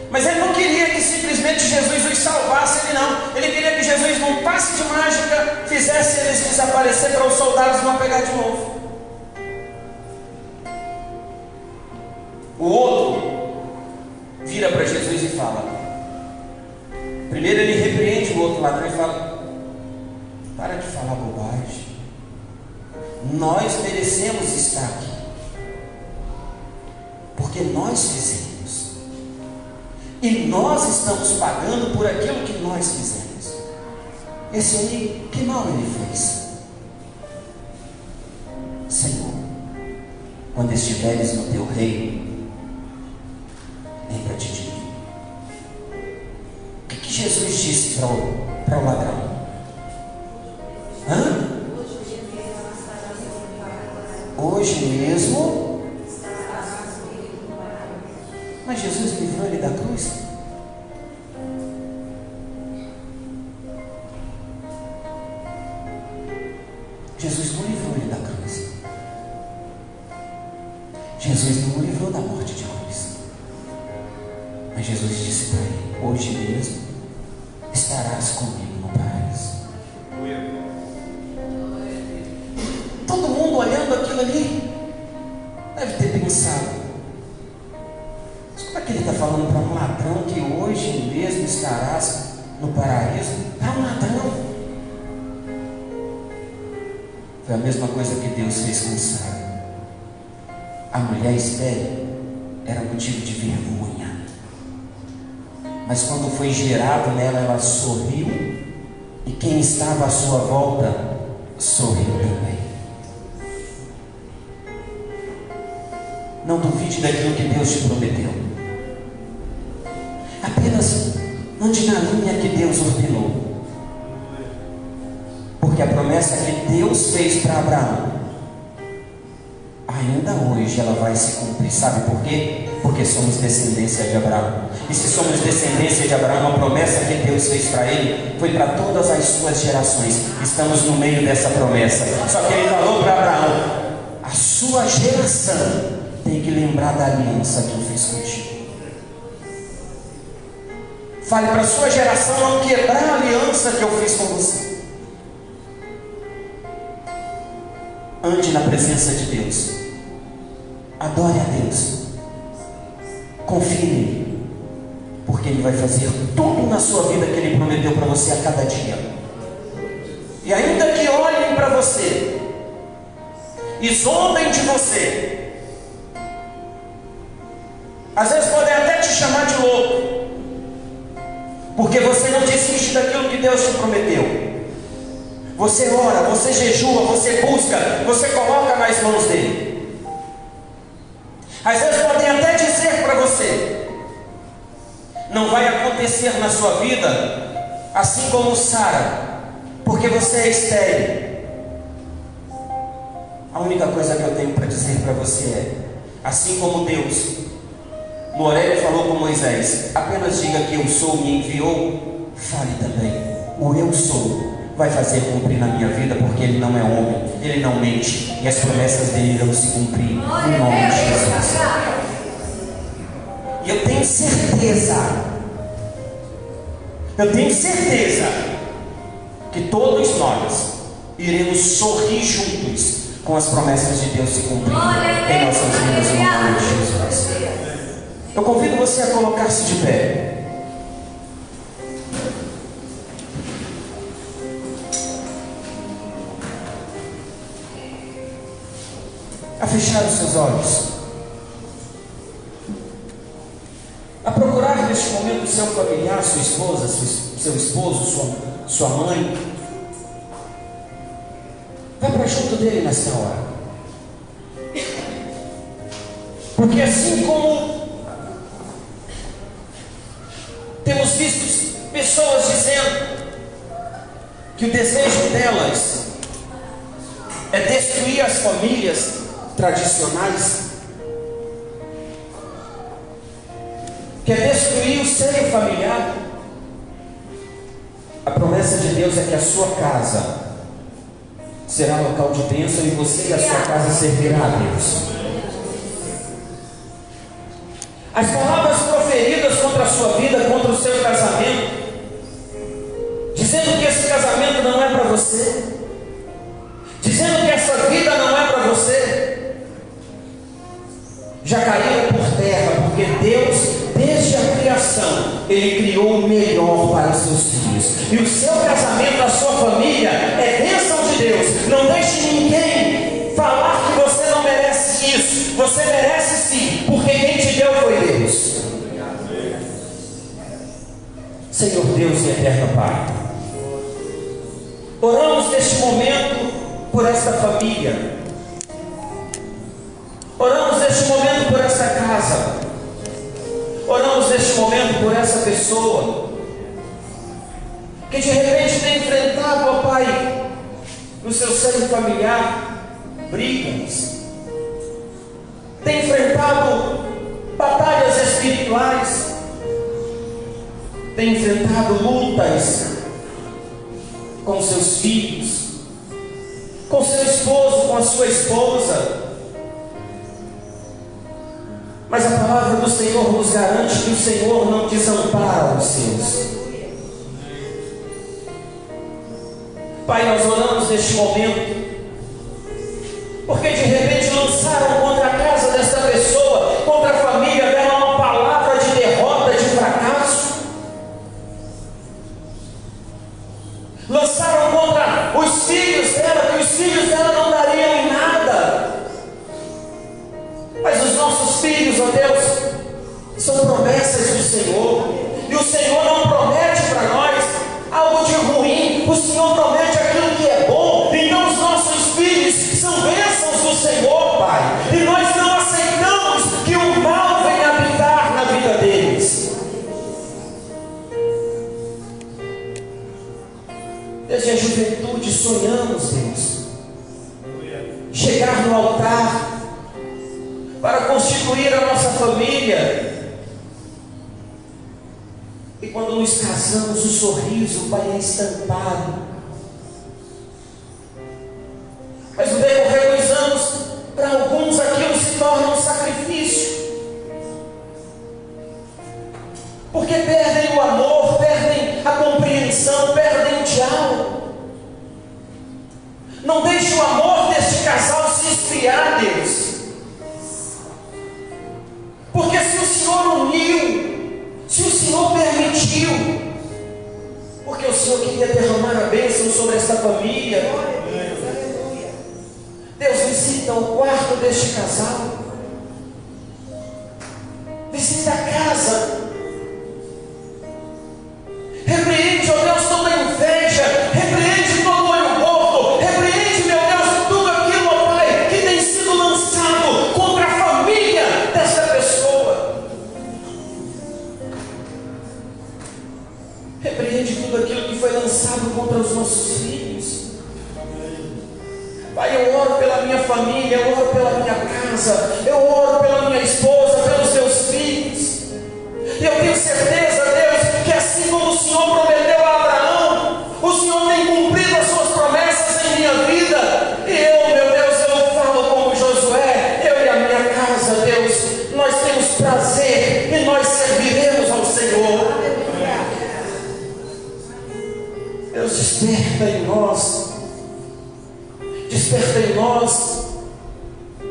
S4: Mas ele não queria que simplesmente Jesus os salvasse, ele não. Ele queria que Jesus, num passe de mágica, fizesse eles desaparecer para os soldados não pegar de novo. O outro vira para Jesus e fala. Primeiro ele repreende o outro ladrão e fala: para de falar bobagem. Nós merecemos estar aqui, porque nós fizemos. E nós estamos pagando por aquilo que nós fizemos. Esse aí, que mal ele fez? Senhor, quando estiveres no teu reino, lembra-te de mim. O que Jesus disse para o ladrão? Hoje mesmo. Mas Jesus livrou ele da cruz? Jesus não livrou ele da cruz. Jesus não o livrou da morte de cruz. Mas Jesus disse para ele: hoje mesmo estarás comigo no paraíso. Todo mundo olhando aquilo ali deve ter pensado: como é que ele está falando para um ladrão que hoje mesmo estarás no paraíso? Para um ladrão. Foi a mesma coisa que Deus fez com Sara. A mulher estéril era motivo de vergonha, mas quando foi gerado nela, ela sorriu, e quem estava à sua volta sorriu também. Não duvide daquilo que Deus te prometeu. Apenas ande na linha que Deus ordenou. Porque a promessa que Deus fez para Abraão, ainda hoje ela vai se cumprir. Sabe por quê? Porque somos descendência de Abraão. E se somos descendência de Abraão, a promessa que Deus fez para ele foi para todas as suas gerações. Estamos no meio dessa promessa. Só que ele falou para Abraão: a sua geração tem que lembrar da aliança que eu fiz contigo. Fale para a sua geração não quebrar a aliança que eu fiz com você. Ande na presença de Deus. Adore a Deus. Confie nele, porque Ele vai fazer tudo na sua vida que Ele prometeu para você a cada dia. E ainda que olhem para você e zombem de você, às vezes podem até te chamar de louco, porque você não desiste daquilo que Deus te prometeu. Você ora, você jejua, você busca, você coloca nas mãos dele. Às vezes podem até dizer para você: não vai acontecer na sua vida assim como Sara, porque você é estéril. A única coisa que eu tenho para dizer para você é: assim como Deus no Horebe falou com Moisés, apenas diga que eu sou, me enviou, fale também: o eu sou vai fazer cumprir na minha vida, porque Ele não é homem, Ele não mente, e as promessas dele irão se cumprir no nome de Jesus. E eu tenho certeza que todos nós iremos sorrir juntos com as promessas de Deus se cumprindo em nossas vidas no nome de Jesus. Eu convido você a colocar-se de pé. A fechar os seus olhos, a procurar neste momento seu familiar, sua esposa, seu esposo, sua mãe. Vá para junto dele nesta hora, porque assim como temos visto pessoas dizendo que o desejo delas é destruir as famílias tradicionais, que é destruir o seio familiar, a promessa de Deus é que a sua casa será local de bênção e você e a sua casa servirá a Deus. As palavras proferidas contra a sua vida, contra o seu casamento, dizendo que esse casamento não é para você, dizendo que essa vida não é para você, já caíram por terra, porque Deus, desde a criação, Ele criou o melhor para os seus filhos. E o seu casamento, a sua família, é bênção de Deus. Não deixe ninguém falar que você não merece isso. Você merece sim, porque quem te deu foi Deus. Senhor Deus e eterno Pai, oramos neste momento por esta família. Oramos neste momento por essa casa. Oramos neste momento por essa pessoa que de repente tem enfrentado, ó Pai, no seu seio familiar, brigas, tem enfrentado batalhas espirituais, tem enfrentado lutas com seus filhos, com seu esposo, com a sua esposa. Mas a palavra do Senhor nos garante que o Senhor não desampara os seus. Pai, nós oramos neste momento, porque de repente lançaram contra a casa desta pessoa, contra a família dela, uma palavra de derrota, de fracasso. Lançaram contra os filhos dela, que os filhos dela não dariam em nada. Mas os nossos filhos, ó Deus, são promessas do Senhor. E o Senhor não promete para nós algo de ruim. O Senhor promete aquilo que é bom. Então os nossos filhos são bênçãos do Senhor, Pai. E nós não aceitamos que o mal venha habitar na vida deles. Desde a juventude sonhamos, Deus, chegar no altar para constituir a nossa família. E quando nos casamos, o sorriso, Pai, é estampado. Mas no decorrer dos anos, para alguns aquilo se torna um sacrifício, porque perdem o amor, perdem a compreensão, perdem o diálogo. Não deixe o amor deste casal se esfriar, Deus. Porque se o Senhor uniu, se o Senhor permitiu, porque o Senhor queria derramar a bênção sobre esta família. Deus, visita o quarto deste casal, visita a casa, repreende, ó Deus, toda inveja, repreende todo olho gordo, repreende, meu Deus, tudo aquilo, ó Pai, que tem sido lançado contra a família desta pessoa. Repreende tudo aquilo que foi lançado contra os nossos filhos. Pai, eu oro pela minha família, eu oro pela minha casa, eu oro pela minha esposa, pelos teus filhos. E eu tenho certeza, Deus, que assim como o Senhor prometeu a Abraão, o Senhor tem cumprido desperta em nós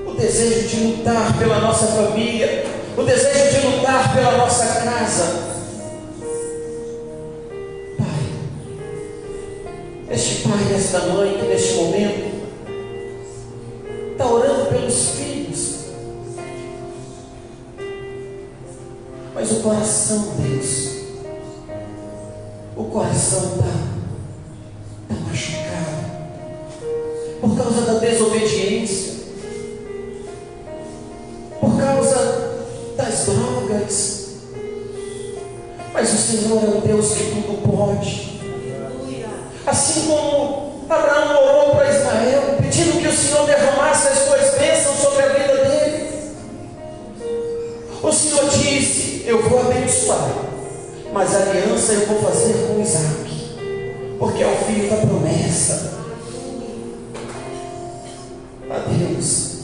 S4: o desejo de lutar pela nossa família, o desejo de lutar pela nossa casa. Pai, este pai e esta mãe que neste momento está orando pelos filhos, mas o coração, Deus, o coração está machucado por causa da desobediência, por causa das drogas. Mas o Senhor é um Deus que tudo pode. Assim como Abraão orou para Israel, pedindo que o Senhor derramasse as suas bênçãos sobre a vida dele, o Senhor disse: eu vou abençoar, mas a aliança eu vou fazer com Isaac, porque é o filho da promessa. A Deus,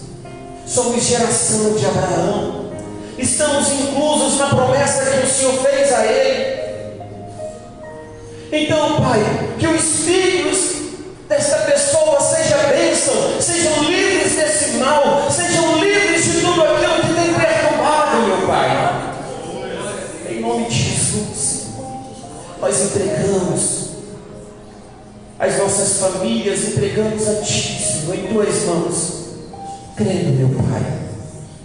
S4: somos geração de Abraão, estamos inclusos na promessa que o Senhor fez a ele. Então, Pai, que os filhos desta pessoa sejam bênção, sejam livres desse mal, sejam livres de tudo aquilo que tem perturbado, meu Pai. Em nome de Jesus, nós entregamos as nossas famílias, entregamos a Ti, Senhor, em Tuas mãos, crendo, meu Pai,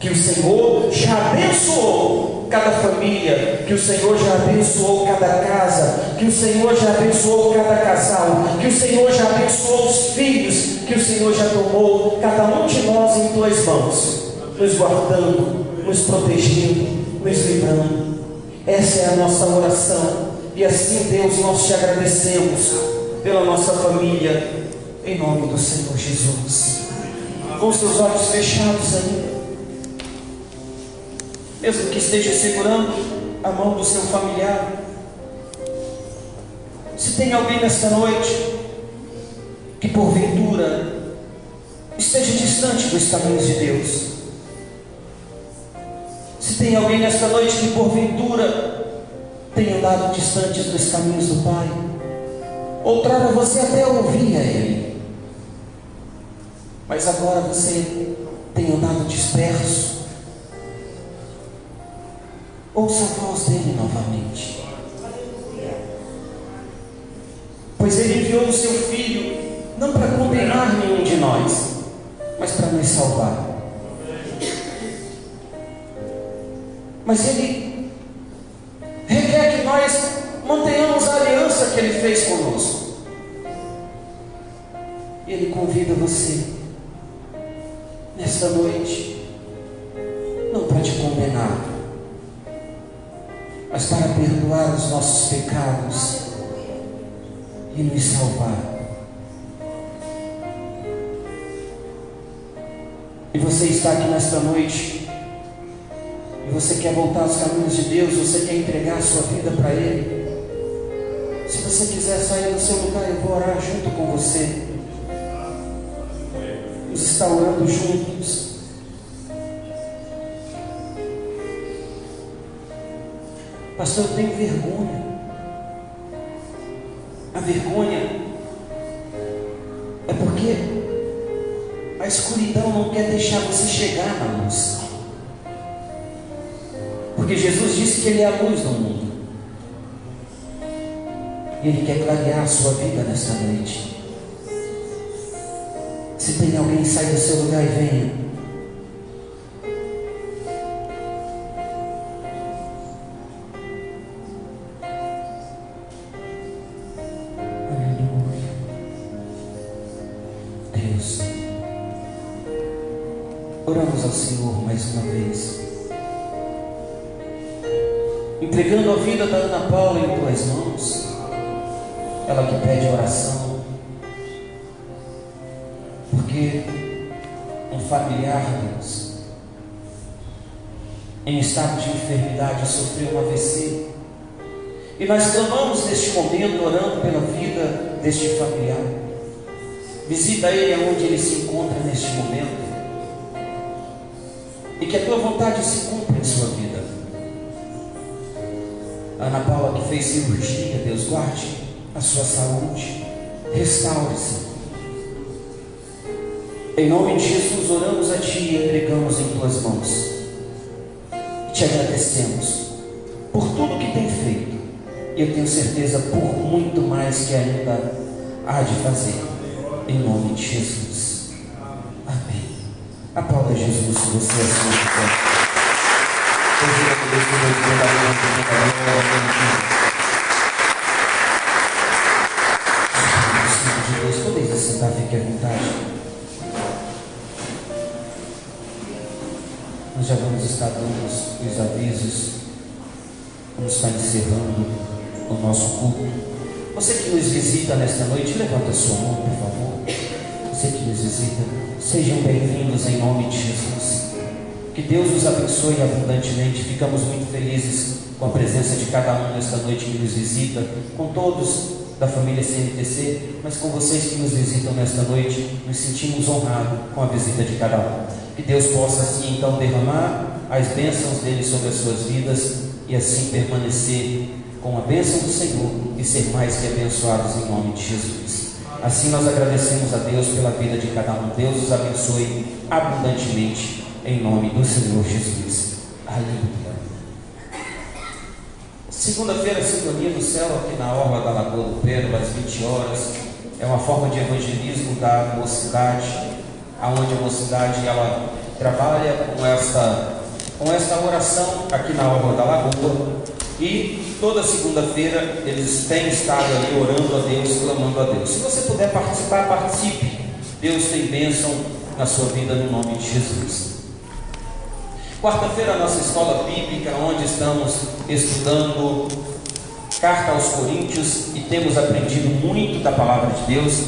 S4: que o Senhor já abençoou cada família, que o Senhor já abençoou cada casa, que o Senhor já abençoou cada casal, que o Senhor já abençoou os filhos, que o Senhor já tomou cada um de nós em Tuas mãos, nos guardando, nos protegendo, nos livrando. Essa é a nossa oração, e assim, Deus, nós Te agradecemos pela nossa família, em nome do Senhor Jesus. Com seus olhos fechados ainda, mesmo que esteja segurando a mão do seu familiar, se tem alguém nesta noite que porventura esteja distante dos caminhos de Deus, se tem alguém nesta noite que porventura tenha andado distante dos caminhos do Pai, outrora você até ouvia Ele, mas agora você tem andado disperso, ouça a voz dele novamente, pois Ele enviou o seu Filho não para condenar nenhum de nós, mas para nos salvar. Mas Ele requer que nós mantenhamos a aliança que Ele fez conosco. E Ele convida você nesta noite, não para te condenar, mas para perdoar os nossos pecados e nos salvar. E você está aqui nesta noite, e você quer voltar aos caminhos de Deus, você quer entregar a sua vida para Ele. Se você quiser sair do seu lugar, eu vou orar junto com você. Vamos estar orando juntos. Pastor, eu tenho vergonha. A vergonha é porque a escuridão não quer deixar você chegar na luz. Porque Jesus disse que Ele é a luz do mundo. E Ele quer clarear a sua vida nesta noite. Se tem alguém, sai do seu lugar e venha. Oramos ao Senhor mais uma vez, entregando a vida da Ana Paula em Tuas mãos, ela que pede oração, porque um familiar, Deus, em estado de enfermidade, sofreu um AVC, e nós clamamos neste momento, orando pela vida deste familiar. Visita ele aonde ele se encontra neste momento, e que a Tua vontade se cumpra em sua vida. A Ana Paula que fez cirurgia, Deus, guarde a sua saúde, restaure-se. Em nome de Jesus, oramos a Ti e entregamos em Tuas mãos. E Te agradecemos por tudo que tem feito. E eu tenho certeza por muito mais que ainda há de fazer. Em nome de Jesus. Amém. Aplauda Jesus se você assim quiser. Deus, podeis assentar, fique à vontade. Nós já vamos estar dando os avisos. Vamos estar encerrando o nosso culto. Você que nos visita nesta noite, levanta a sua mão, por favor. Você que nos visita, sejam bem-vindos em nome de Jesus. Que Deus os abençoe abundantemente. Ficamos muito felizes com a presença de cada um nesta noite que nos visita, com todos da família CNTC, mas com vocês que nos visitam nesta noite, nos sentimos honrados com a visita de cada um. Que Deus possa assim então derramar as bênçãos dele sobre as suas vidas e assim permanecer com a bênção do Senhor e ser mais que abençoados em nome de Jesus. Assim nós agradecemos a Deus pela vida de cada um. Deus os abençoe abundantemente em nome do Senhor Jesus. Aleluia. Segunda-feira, Sintonia do Céu, aqui na Orla da Lagoa do Pedro, às 20 horas. É uma forma de evangelismo da mocidade, aonde a mocidade ela trabalha com esta oração aqui na Orla da Lagoa. E toda segunda-feira eles têm estado ali orando a Deus, clamando a Deus. Se você puder participar, participe. Deus tem bênção na sua vida no nome de Jesus. Quarta-feira, a nossa escola bíblica, onde estamos estudando Carta aos Coríntios e temos aprendido muito da palavra de Deus.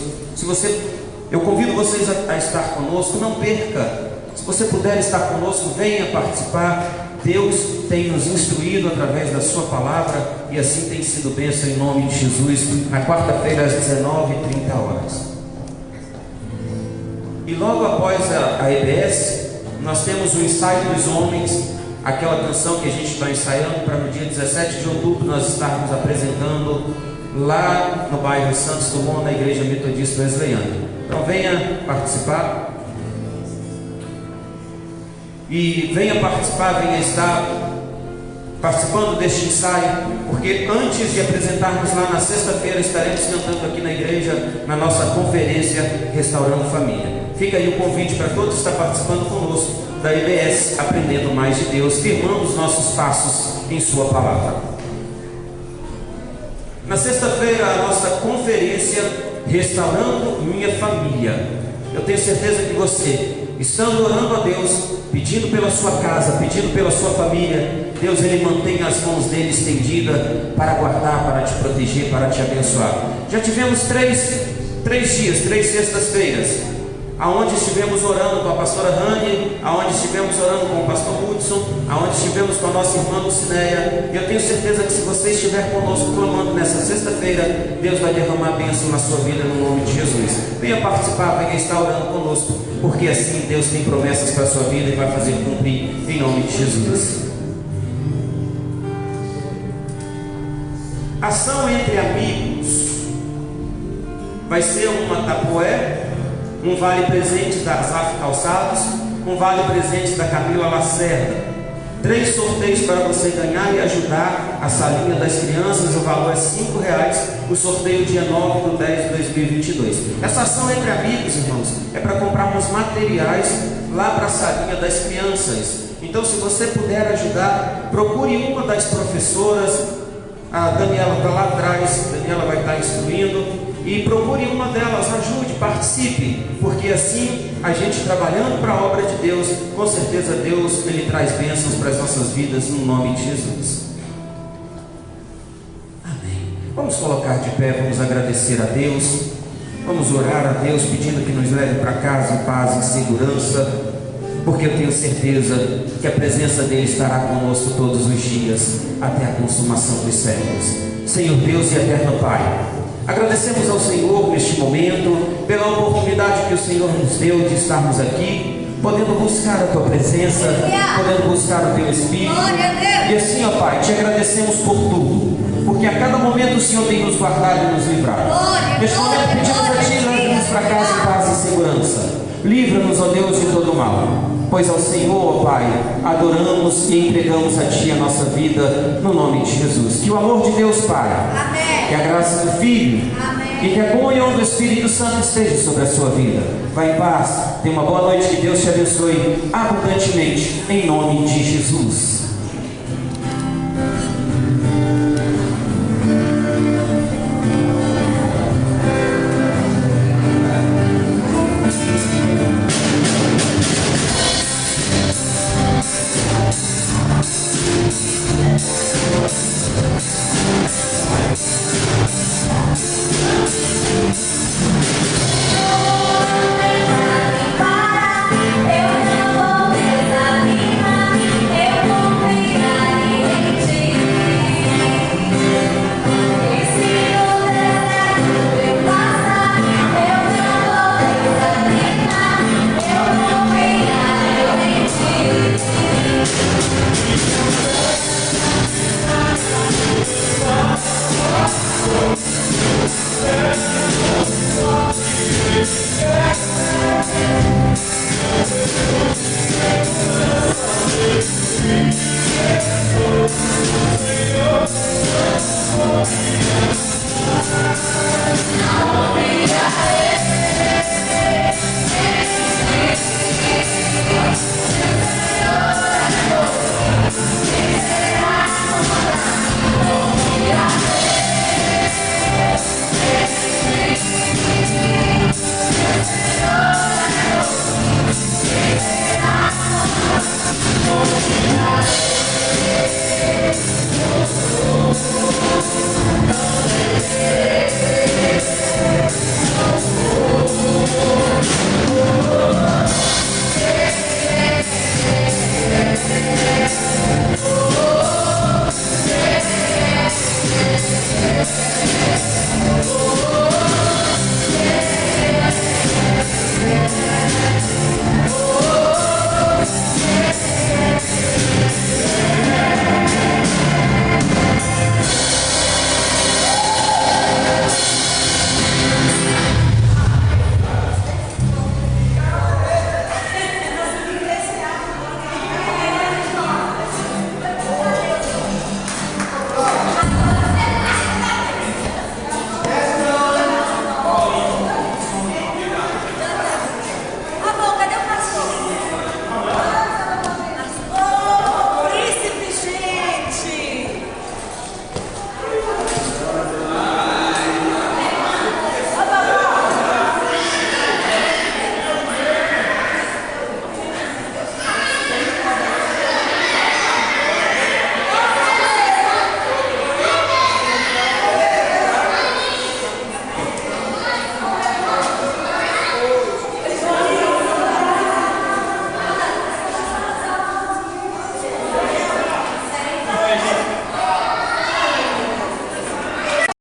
S4: Eu convido vocês a estar conosco, não perca. Se você puder estar conosco, venha participar. Deus tem nos instruído através da sua palavra e assim tem sido bênção em nome de Jesus. Na quarta-feira, às 19h30. E logo após a EBS, nós temos o ensaio dos homens, aquela canção que a gente está ensaiando para no dia 17 de outubro nós estarmos apresentando lá no bairro Santos Dumont, na Igreja Metodista Wesleyana. Então venha participar. E venha participar, venha estar participando deste ensaio, porque antes de apresentarmos lá na sexta-feira, estaremos cantando aqui na igreja, na nossa conferência Restaurando Família. Fica aí o convite para todos estar participando conosco da IBS, aprendendo mais de Deus, firmando os nossos passos em sua palavra. Na sexta-feira, a nossa conferência Restaurando Minha Família. Eu tenho certeza que você, estando orando a Deus, pedindo pela sua casa, pedindo pela sua família, Deus ele mantém as mãos dele estendidas para guardar, para te proteger, para te abençoar. Já tivemos três dias, 3 sextas-feiras, aonde estivemos orando com a pastora Rani, aonde estivemos orando com o pastor Hudson, aonde estivemos com a nossa irmã Lucinéia. E eu tenho certeza que se você estiver conosco clamando nessa sexta-feira, Deus vai derramar bênção na sua vida no nome de Jesus. Venha participar, venha estar orando conosco, porque assim Deus tem promessas para a sua vida e vai fazer cumprir em nome de Jesus. Ação entre amigos vai ser uma tapoé, um vale presente da Zaf Calçados, um vale presente da Camila Lacerda. 3 sorteios para você ganhar e ajudar a salinha das crianças. O valor é R$5. O sorteio dia 9/10/2022. Essa ação entre amigos, irmãos, é para comprarmos materiais lá para a salinha das crianças. Então, se você puder ajudar, procure uma das professoras. A Daniela está lá atrás, a Daniela vai estar instruindo. E procure uma delas, ajude, participe, porque assim, a gente trabalhando para a obra de Deus, com certeza Deus ele traz bênçãos para as nossas vidas, no nome de Jesus. Amém. Vamos colocar de pé, vamos agradecer a Deus, vamos orar a Deus, pedindo que nos leve para casa em paz, em segurança, porque eu tenho certeza que a presença dele estará conosco todos os dias, até a consumação dos séculos. Senhor Deus e eterno Pai, agradecemos ao Senhor neste momento, pela oportunidade que o Senhor nos deu de estarmos aqui, podendo buscar a Tua presença, podendo buscar o Teu Espírito. E assim, ó Pai, te agradecemos por tudo, porque a cada momento o Senhor tem nos guardado e nos livrado. Neste momento pedimos a Ti, nós vamos para casa em paz e segurança. Livra-nos, ó Deus, de todo mal, pois ao Senhor, ó Pai, adoramos e entregamos a Ti a nossa vida, no nome de Jesus. Que o amor de Deus, Pai,
S2: Amém.
S4: que a graça do Filho
S2: Amém.
S4: e que a comunhão do Espírito Santo esteja sobre a sua vida. Vai em paz, tenha uma boa noite, que Deus te abençoe abundantemente, em nome de Jesus.